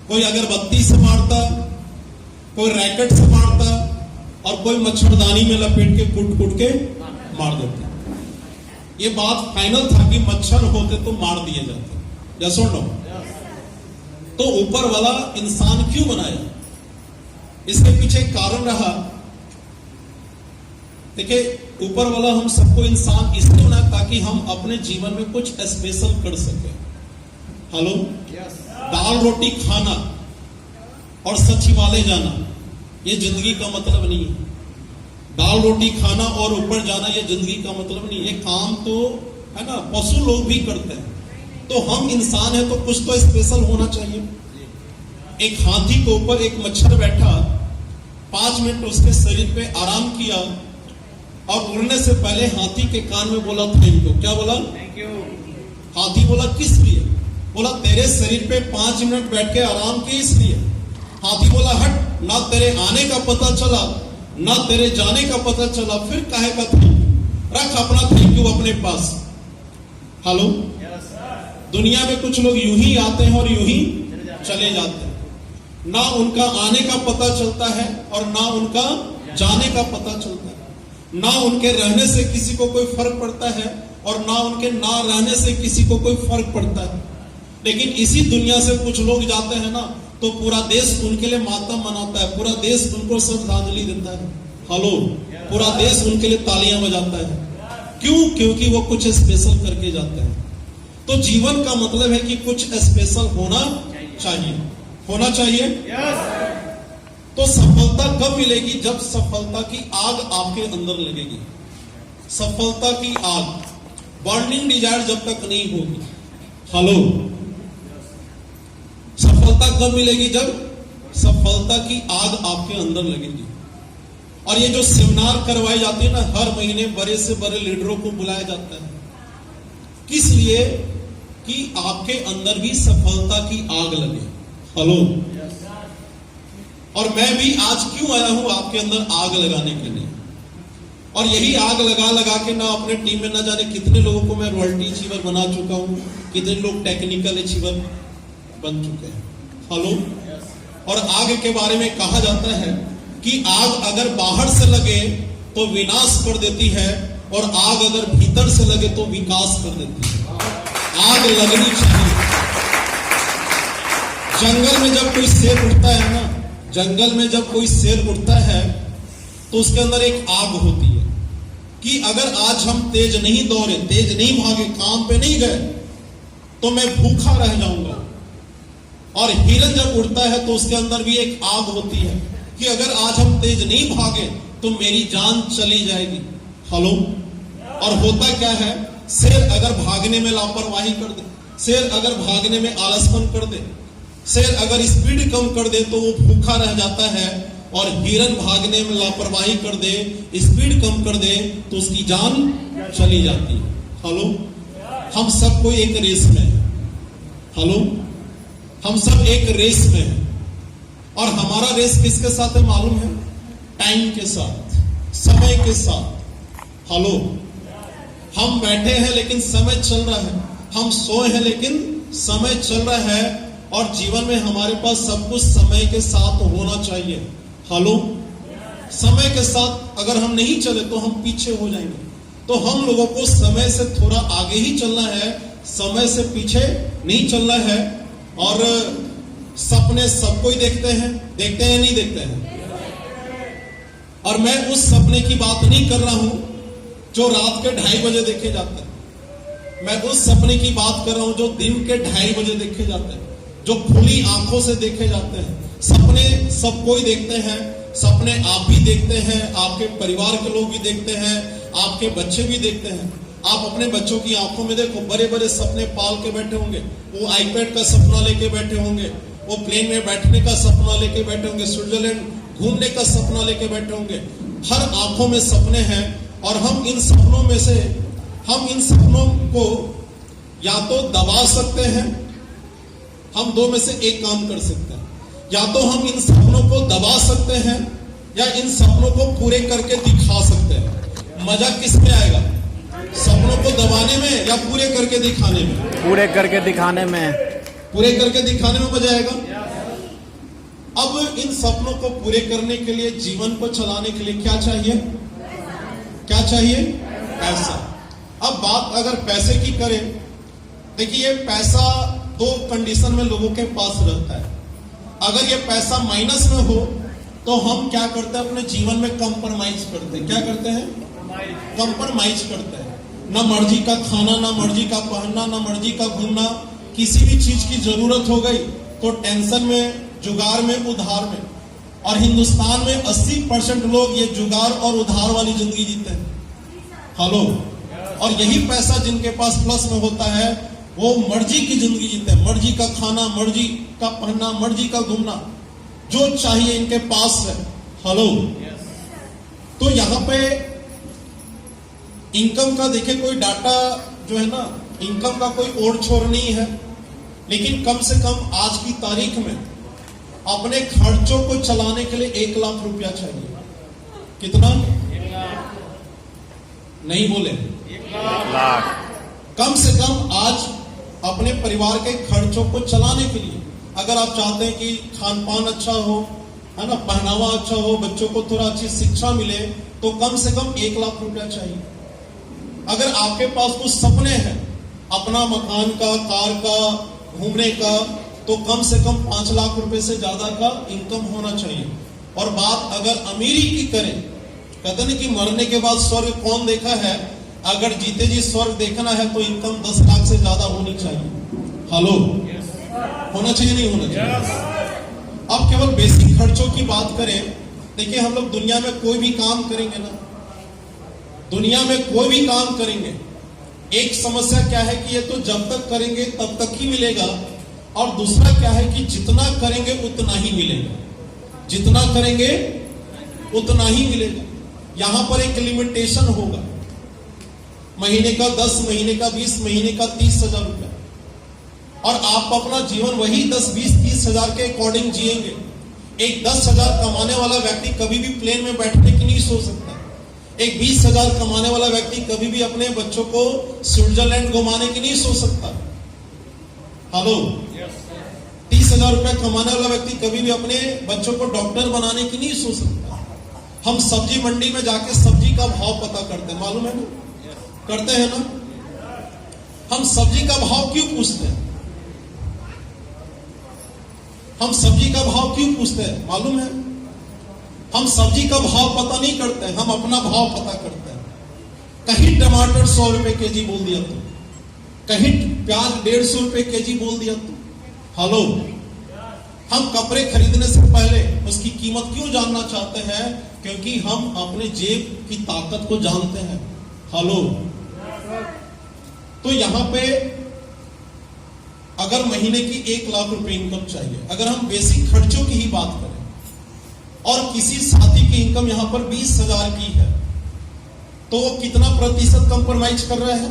कोई अगरबत्ती से मारता, कोई रैकेट से मारता, और कोई मच्छरदानी में लपेट के कूट के मार देते। ये बात फाइनल था कि मच्छर होते तो मार दिए जाते। यस और नो? तो ऊपर वाला इंसान क्यों बनाया? इसके पीछे कारण रहा। देखिए, ऊपर वाला हम सबको इंसान इसलिए बनाया ताकि हम अपने जीवन में कुछ स्पेशल कर सके। हेलो, दाल रोटी खाना और सचिवालय जाना ये जिंदगी का मतलब नहीं है। दाल रोटी खाना और ऊपर जाना ये जिंदगी का मतलब नहीं है। काम तो है ना, पशु लोग भी करते हैं। तो हम इंसान हैं तो कुछ तो स्पेशल होना चाहिए। एक हाथी के ऊपर एक मच्छर बैठा, 5 मिनट उसके शरीर पे आराम किया, और उड़ने से पहले हाथी के कान में बोला थैंक यू। क्या बोला? Thank you. हाथी बोला किस लिए? बोला तेरे शरीर पे 5 मिनट बैठ के आराम किए इसलिए। हाथी बोला हट, ना तेरे आने का पता चला ना तेरे जाने का पता चला, फिर काहे का थैंक यू? रख अपना थैंक यू अपने पास। हेलो, दुनिया में कुछ लोग यूं ही आते हैं और यूं ही चले जाते हैं। ना उनका आने का पता चलता है और ना उनका जाने का पता चलता है। ना उनके रहने से किसी को कोई फर्क पड़ता है और ना उनके ना रहने से किसी को कोई फर्क पड़ता है। लेकिन इसी दुनिया से कुछ लोग जाते हैं ना, तो पूरा देश उनके लिए मातम मनाता है, पूरा देश उनको श्रद्धांजलि देता है। हेलो, पूरा देश उनके लिए तालियां बजाता है। क्यों? क्योंकि वो कुछ स्पेशल करके जाते हैं। तो जीवन का मतलब है कि कुछ स्पेशल होना चाहिए, होना चाहिए। तो सफलता कब मिलेगी? जब सफलता की आग आपके अंदर लगेगी। सफलता की आग, बर्निंग डिजायर जब तक नहीं होगी। हेलो, सफलता कब मिलेगी? जब सफलता की आग आपके अंदर लगेगी। और ये जो सेमिनार करवाई जाती है ना, हर महीने बड़े से बड़े लीडरों को बुलाया जाता है। किस लिए? कि आपके अंदर भी सफलता की आग लगे। हेलो, और मैं भी आज क्यों आया हूं आपके अंदर आग लगाने के लिए। और यही आग लगा लगा के ना अपने टीम में ना जाने कितने लोगों को मैं रॉयल्टी अचीवर बना चुका हूं, कितने लोग टेक्निकल अचीवर बन चुके हैं। हेलो, और आग के बारे में कहा जाता है कि आग अगर बाहर से लगे तो विनाश कर देती है और आग अगर भीतर से लगे तो विकास कर देती है। आग लगनी चाहिए। जंगल में जब कोई शेर उठता है ना, जंगल में जब कोई शेर उठता है तो उसके अंदर एक आग होती है कि अगर आज हम तेज नहीं दौड़े, तेज नहीं भागे, काम पे नहीं गए तो मैं भूखा रह जाऊंगा। और हिरन जब उड़ता है तो उसके अंदर भी एक आग होती है कि अगर आज हम तेज नहीं भागे तो मेरी जान चली जाएगी। हेलो, और होता क्या है? शेर अगर भागने में लापरवाही कर दे, शेर अगर भागने में आलसपन कर दे, शेर अगर स्पीड कम कर दे तो वो भूखा रह जाता है। और हिरन भागने में लापरवाही कर दे, स्पीड कम कर दे तो उसकी जान चली जाती है। हेलो, हम सब कोई एक रेस में है। हेलो, हम सब एक रेस में हैं। और हमारा रेस किसके साथ है मालूम है? टाइम के साथ, समय के साथ। हेलो, हम बैठे हैं लेकिन समय चल रहा है, हम सोए हैं लेकिन समय चल रहा है। और जीवन में हमारे पास सब कुछ समय के साथ होना चाहिए। हेलो, समय के साथ अगर हम नहीं चले तो हम पीछे हो जाएंगे। तो हम लोगों को समय से थोड़ा आगे ही चलना है, समय से पीछे नहीं चलना है। और सपने सब कोई देखते हैं नहीं देखते हैं। और मैं उस सपने की बात नहीं कर रहा हूं जो रात के 2:30 बजे देखे जाते हैं। मैं उस सपने की बात कर रहा हूं जो दिन के 2:30 बजे देखे जाते हैं, जो खुली आंखों से देखे जाते हैं। सपने सब कोई देखते हैं, सपने आप भी देखते हैं, आपके परिवार के लोग भी देखते हैं, आपके बच्चे भी देखते हैं। आप अपने बच्चों की आंखों में देखो, बड़े बड़े सपने पाल के बैठे होंगे। वो आईपैड का सपना लेके बैठे होंगे, वो प्लेन में बैठने का सपना लेके बैठे होंगे, स्विट्जरलैंड घूमने का सपना लेके बैठे होंगे। हर आंखों में सपने हैं। और हम इन सपनों में से, हम इन सपनों को या तो दबा सकते हैं, हम दो में से एक काम कर सकते हैं। या तो हम इन सपनों को दबा सकते हैं या इन सपनों को पूरे करके दिखा सकते हैं। मजा किस में आएगा? सपनों को दबाने में या पूरे करके दिखाने में? पूरे करके दिखाने में। पूरे करके दिखाने में मजा आएगा। अब इन सपनों को पूरे करने के लिए, जीवन को चलाने के लिए क्या चाहिए? क्या चाहिए? पैसा। अब बात अगर पैसे की करें, देखिए पैसा 2 कंडीशन में लोगों के पास रहता है। अगर ये पैसा माइनस में हो तो हम क्या करते हैं? अपने जीवन में कंप्रोमाइज करते हैं। क्या करते हैं? कंप्रोमाइज करते हैं। ना मर्जी का खाना, ना मर्जी का पहनना, ना मर्जी का घूमना। किसी भी चीज की जरूरत हो गई तो टेंशन में, जुगाड़ में, उधार में। और हिंदुस्तान में 80% लोग ये जुगाड़ और उधार वाली जिंदगी जीते हैं। हेलो, और यही पैसा जिनके पास प्लस में होता है वो मर्जी की जिंदगी जीते हैं। मर्जी का खाना, मर्जी का पहनना, मर्जी का घूमना, जो चाहिए इनके पास है। हेलो, तो यहाँ पे इनकम का देखिए कोई डाटा जो है ना, इनकम का कोई ओर छोर नहीं है, लेकिन कम से कम आज की तारीख में अपने खर्चों को चलाने के लिए 1 लाख रुपया चाहिए। कितना? नहीं बोले? 1 लाख। कम से कम आज अपने परिवार के खर्चों को चलाने के लिए, अगर आप चाहते हैं कि खान पान अच्छा हो, है ना, पहनावा अच्छा हो, बच्चों को थोड़ा अच्छी शिक्षा मिले, तो कम से कम 1 लाख रुपया चाहिए। अगर आपके पास कुछ सपने हैं अपना मकान का, कार का, घूमने का, तो कम से कम 5 लाख रुपए से ज्यादा का इनकम होना चाहिए। और बात अगर अमीरी की करें, कहते नहीं कि मरने के बाद स्वर्ग कौन देखा है, अगर जीते जी स्वर्ग देखना है तो इनकम 10 लाख से ज्यादा होनी चाहिए। हेलो, होना चाहिए नहीं होना चाहिए? अब केवल बेसिक खर्चों की बात करें, देखिए हम लोग दुनिया में कोई भी काम करेंगे ना, दुनिया में कोई भी काम करेंगे, एक समस्या क्या है कि ये तो जब तक करेंगे तब तक ही मिलेगा, और दूसरा क्या है कि जितना करेंगे उतना ही मिलेगा, जितना करेंगे उतना ही मिलेगा। यहां पर एक लिमिटेशन होगा, महीने का 10, महीने का 20, महीने का 30,000 रुपया, और आप अपना जीवन वही 10, 20, 30 हजार के अकॉर्डिंग जिएंगे। एक 10,000 कमाने वाला व्यक्ति कभी भी प्लेन में बैठने की नहीं सोच सकता। एक 20,000 कमाने वाला व्यक्ति कभी भी अपने बच्चों को स्विट्जरलैंड घुमाने की नहीं सोच सकता। हेलो, 30,000 रुपए कमाने वाला व्यक्ति कभी भी अपने बच्चों को डॉक्टर बनाने की नहीं सोच सकता। हम सब्जी मंडी में जाके सब्जी का भाव पता करते हैं, मालूम है ना? करते हैं ना? हम सब्जी का भाव क्यों पूछते हैं? हम सब्जी का भाव क्यों पूछते हैं मालूम है? हम सब्जी का भाव पता नहीं करते, हम अपना भाव पता करते हैं। कहीं टमाटर 100 रुपए केजी बोल दिया तो, कहीं प्याज 150 रुपए केजी बोल दिया तो। हेलो, हम कपड़े खरीदने से पहले उसकी कीमत क्यों जानना चाहते हैं? क्योंकि हम अपने जेब की ताकत को जानते हैं। हेलो, तो यहां पे अगर महीने की 1 लाख रुपए इनकम चाहिए, अगर हम बेसिक खर्चों की ही बात करें, और किसी साथी की इनकम यहां पर 20,000 की है, तो वो कितना प्रतिशत कंप्रोमाइज कर रहा है?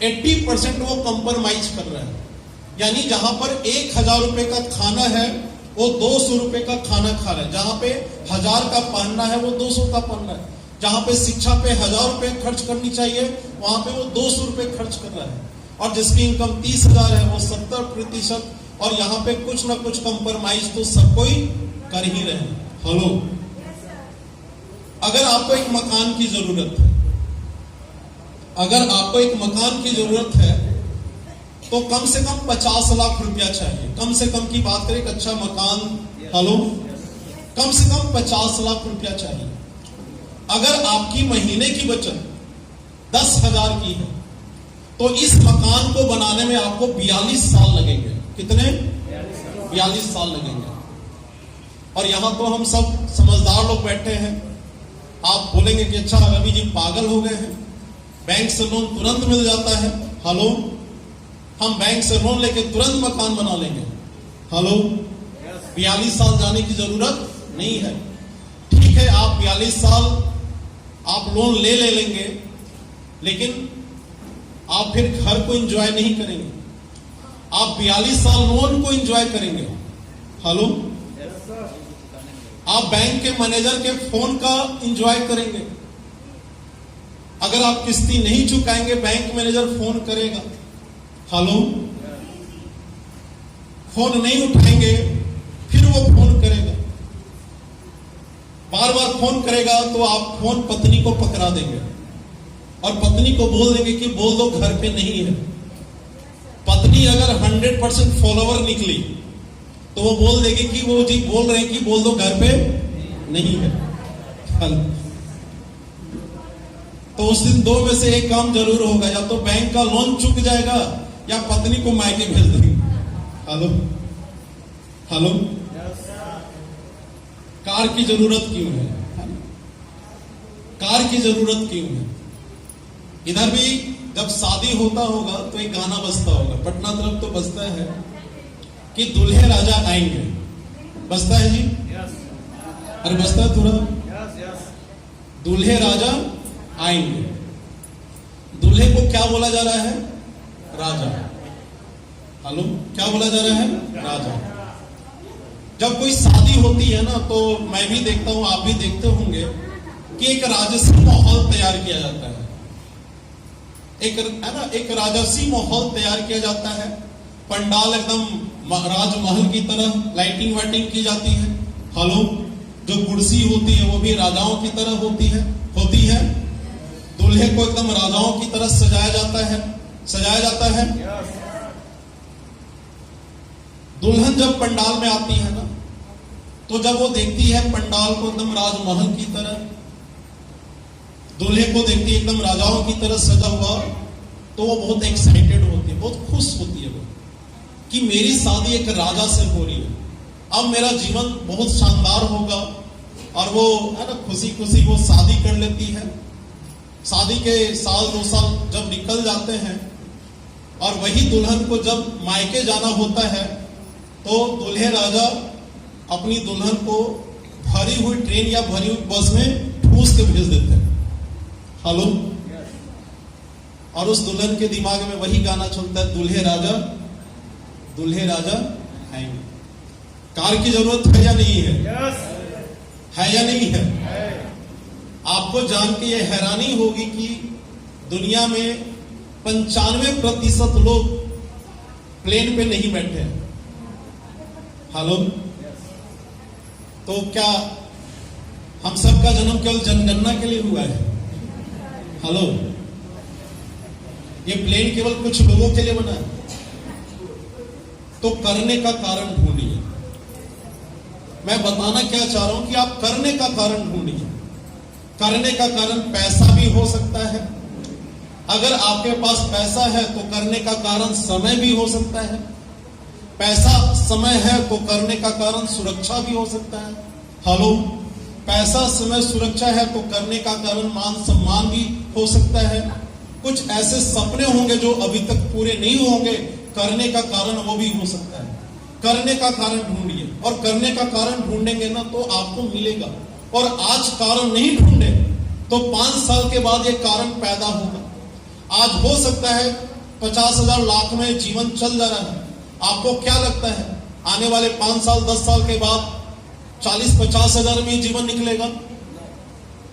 80% वो कंप्रोमाइज कर रहा है। यानी जहां पर 1,000 रुपए का खाना है, वो 200 रुपए का खाना खा रहा है। जहां पे 1,000 का पहनना है, वो 200 का पहनना है। जहां पे शिक्षा पे 1,000 रुपए खर्च करनी चाहिए, वहां पे वो 200 रुपए खर्च कर रहा है। और जिसकी इनकम 30,000 है, वो 70%, और यहां पे कुछ ना कुछ कंप्रोमाइज तो सब कोई कर ही रहे हैं। हेलो, अगर आपको एक मकान की जरूरत है, अगर आपको एक मकान की जरूरत है, तो कम से कम 50 लाख रुपया चाहिए। कम से कम की बात करें, एक अच्छा मकान, हेलो, कम से कम 50 लाख रुपया चाहिए। अगर आपकी महीने की बचत 10,000 की है, तो इस मकान को बनाने में आपको 42 साल लगेंगे। कितने? 42 साल लगेंगे। और यहां तो हम सब समझदार लोग बैठे हैं। आप बोलेंगे कि अच्छा रवि जी पागल हो गए हैं, बैंक से लोन तुरंत मिल जाता है। हेलो, हम बैंक से लोन लेके तुरंत मकान बना लेंगे। हेलो, 42 साल जाने की जरूरत नहीं है। ठीक है, आप 42 साल आप लोन ले लेंगे, लेकिन आप फिर घर को एंजॉय नहीं करेंगे। आप 42 साल लोन को एंजॉय करेंगे। हेलो, आप बैंक के मैनेजर के फोन का एंजॉय करेंगे। अगर आप किस्ती नहीं चुकाएंगे, बैंक मैनेजर फोन करेगा। हेलो, फोन नहीं उठाएंगे, फिर वो फोन करेगा, बार बार फोन करेगा, तो आप फोन पत्नी को पकड़ा देंगे और पत्नी को बोल देंगे कि बोल दो घर पे नहीं है। पत्नी अगर 100% फॉलोवर निकली, तो वो बोल देगी कि वो जी बोल रहे हैं कि बोल दो घर पे नहीं है। तो उस दिन दो में से एक काम जरूर होगा, या तो बैंक का लोन चुक जाएगा, या पत्नी को मायके भेज देंगे। हेलो, हेलो, कार की जरूरत क्यों है? कार की जरूरत क्यों है? इधर भी जब शादी होता होगा तो एक गाना बजता होगा, पटना तरफ तो बजता है कि दूल्हे राजा आएंगे। बजता है जी? अरे बजता है थोड़ा। दूल्हे राजा आएंगे। दूल्हे को क्या बोला जा रहा है? राजा। हेलो, क्या बोला जा रहा है? राजा। जब कोई शादी होती है ना, तो मैं भी देखता हूं, आप भी देखते होंगे कि एक राजसी माहौल तैयार किया जाता है। एक राजसी माहौल तैयार किया जाता है। पंडाल एकदम राजमहल की तरह लाइटिंग वाइटिंग की जाती है। हेलो, जो कुर्सी होती है वो भी राजाओं की तरह होती है। दूल्हे को एकदम राजाओं की तरह सजाया जाता है। दुल्हन जब पंडाल में आती है ना, तो जब वो देखती है पंडाल को एकदम राजमहल की तरह, दूल्हे को देखती है एकदम राजाओं की तरह सजा हुआ, तो वो बहुत एक्साइटेड होती है, बहुत खुश होती है वो कि मेरी शादी एक राजा से हो रही है, अब मेरा जीवन बहुत शानदार होगा। और वो है ना, खुशी खुशी वो शादी कर लेती है। शादी के साल 2 साल जब निकल जाते हैं और वही दुल्हन को जब मायके जाना होता है, तो दूल्हे राजा अपनी दुल्हन को भरी हुई ट्रेन या भरी हुई बस में ठूस के भेज देते हैं। हेलो, और उस दुल्हन के दिमाग में वही गाना चलता है, दूल्हे राजा आएंगे। कार की जरूरत है या नहीं है? है या नहीं है? आपको जान के ये हैरानी होगी कि दुनिया में 95% लोग प्लेन पे नहीं बैठे हैं। हेलो, तो क्या हम सबका जन्म केवल जनगणना के लिए हुआ है? हेलो, ये प्लेन केवल कुछ लोगों के लिए बना है? तो करने का कारण ढूंढिए। मैं बताना क्या चाह रहा हूं कि आप करने का कारण ढूंढिए। करने का कारण पैसा भी हो सकता है। अगर आपके पास पैसा है तो करने का कारण समय भी हो सकता है। पैसा समय है तो करने का कारण सुरक्षा भी हो सकता है। हेलो, पैसा समय सुरक्षा है तो करने का कारण मान सम्मान भी हो सकता है। कुछ ऐसे सपने होंगे जो अभी तक पूरे नहीं होंगे, करने का कारण वो भी हो सकता है। करने का कारण ढूंढिए, और करने का कारण ढूंढेंगे ना तो आपको मिलेगा। और आज कारण नहीं ढूंढे तो 5 साल के बाद ये कारण पैदा होगा। आज हो सकता है 50,000 लाख में जीवन चल जा रहा है। आपको क्या लगता है आने वाले 5 साल 10 साल के बाद 40-50 हजार में जीवन निकलेगा?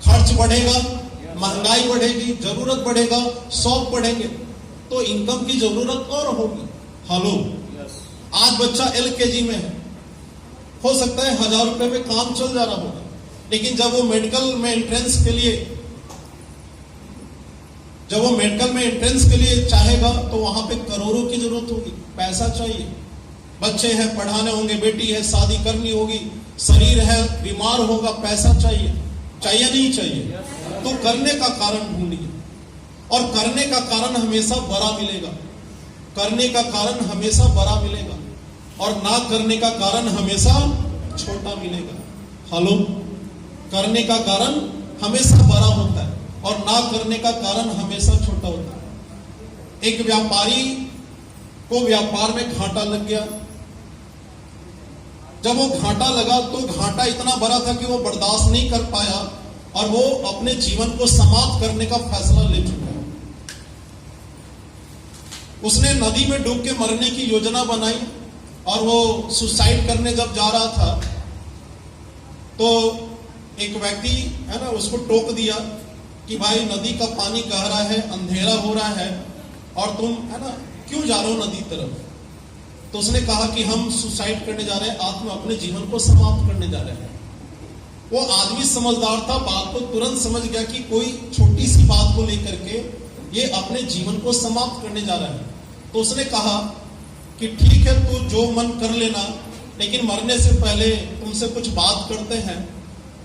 खर्च बढ़ेगा, महंगाई बढ़ेगी, जरूरत बढ़ेगा, शौक बढ़ेंगे, तो इनकम की जरूरत और होगी। हेलो, आज बच्चा LKG में है, हो सकता है 1000 रुपए में काम चल जा रहा होगा, लेकिन जब वो मेडिकल में एंट्रेंस के लिए चाहेगा तो वहां पे करोड़ों की जरूरत होगी। पैसा चाहिए, बच्चे हैं पढ़ाने होंगे, बेटी है शादी करनी होगी, शरीर है बीमार होगा, पैसा चाहिए नहीं चाहिए? तो करने का कारण ढूंढिए, और करने का कारण हमेशा बड़ा मिलेगा। करने का कारण हमेशा बड़ा मिलेगा और ना करने का कारण हमेशा छोटा मिलेगा। हेलो, करने का कारण हमेशा बड़ा होता है और ना करने का कारण हमेशा छोटा होता है। एक व्यापारी को व्यापार में घाटा लग गया। जब वो घाटा लगा तो घाटा इतना बड़ा था कि वो बर्दाश्त नहीं कर पाया और वो अपने जीवन को समाप्त करने का फैसला ले चुका है। उसने नदी में डूब के मरने की योजना बनाई और वो सुसाइड करने जब जा रहा था तो एक व्यक्ति है ना उसको टोक दिया कि भाई नदी का पानी गहरा है, अंधेरा हो रहा है और तुम है ना क्यों जा रहे हो नदी तरफ? तो उसने कहा कि हम सुसाइड करने जा रहे हैं, अपने जीवन को समाप्त करने जा रहे हैं। वो आदमी समझदार था, बात को तुरंत समझ गया कि कोई छोटी सी बात को लेकर के ये अपने जीवन को समाप्त करने जा रहा है। तो उसने कहा कि ठीक है, तू जो मन कर लेना, लेकिन मरने से पहले तुमसे कुछ बात करते हैं।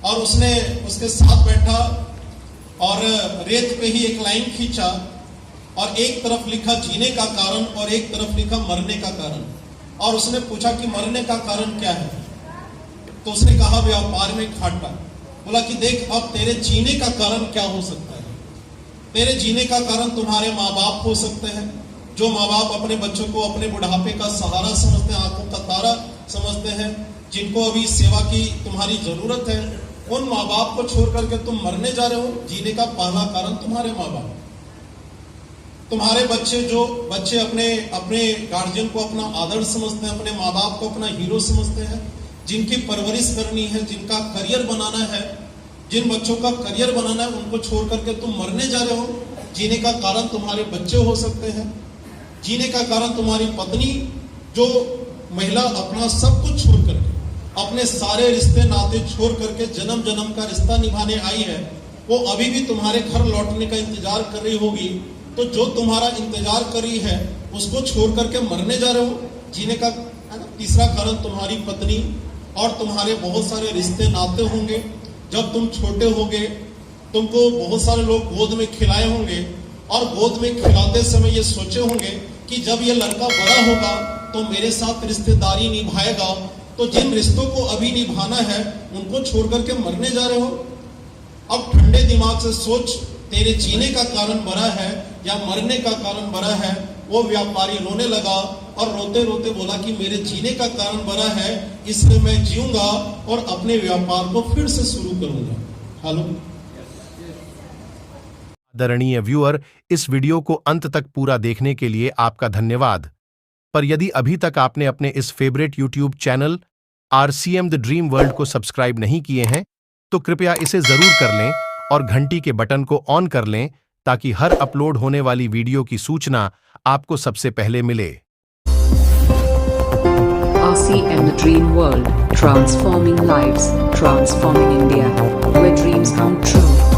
और उसने उसके साथ बैठा और रेत पे ही एक लाइन खींचा और एक तरफ लिखा जीने का कारण और एक तरफ लिखा मरने का कारण। और उसने पूछा कि मरने का कारण क्या है? तो उसने कहा व्यापार में घाटा। बोला कि देख, अब तेरे जीने का कारण क्या हो सकता है? तेरे जीने का कारण तुम्हारे माँ बाप हो सकते हैं, जो माँ बाप अपने बच्चों को अपने बुढ़ापे का सहारा समझते हैं, आंखों का तारा समझते हैं, जिनको अभी सेवा की तुम्हारी जरूरत है। उन माँ बाप को छोड़ करके तुम मरने जा रहे हो। जीने का पहला कारण तुम्हारे माँ बाप। तुम्हारे बच्चे अपने गार्जियन को अपना आदर्श समझते हैं, अपने माँ बाप को अपना हीरो समझते हैं, जिनकी परवरिश करनी है, जिनका करियर बनाना है, जिन बच्चों का करियर बनाना है, उनको छोड़ करके तुम मरने जा रहे हो। जीने का कारण तुम्हारे बच्चे हो सकते हैं, जीने का कारण तुम्हारी पत्नी, जो महिला अपना सब कुछ छोड़ करके, अपने सारे रिश्ते नाते छोड़ करके जन्म जन्म का रिश्ता निभाने आई है, वो अभी भी तुम्हारे घर लौटने का इंतजार कर रही होगी। तो जो तुम्हारा इंतजार कर रही है उसको छोड़ करके मरने जा रहे हो। जीने का तीसरा कारण तुम्हारी पत्नी और तुम्हारे बहुत सारे रिश्ते नाते होंगे। जब तुम छोटे होगे तुमको बहुत सारे लोग गोद में खिलाए होंगे और गोद में खिलाते समय ये सोचे होंगे कि जब ये लड़का बड़ा होगा तो मेरे साथ रिश्तेदारी निभाएगा। तो जिन रिश्तों को अभी निभाना है उनको छोड़ करके मरने जा रहे हो। अब ठंडे दिमाग से सोच, तेरे जीने का कारण बड़ा है या मरने का कारण बड़ा है। वो व्यापारी रोने लगा और रोते रोते बोला कि मेरे जीने का कारण बड़ा है, इसलिए मैं जीऊंगा और अपने व्यापार को फिर से शुरू करूंगा। हेलो आदरणीय व्यूअर, इस वीडियो को अंत तक पूरा देखने के लिए आपका धन्यवाद। पर यदि अभी तक आपने अपने इस favourite YouTube channel RCM the dream world को सब्सक्राइब नहीं किए हैं तो कृपया इसे जरूर कर लें और घंटी के बटन को ऑन कर लें ताकि हर अपलोड होने वाली वीडियो की सूचना आपको सबसे पहले मिले। RCM the Dream World, transforming lives, transforming India, where dreams come true.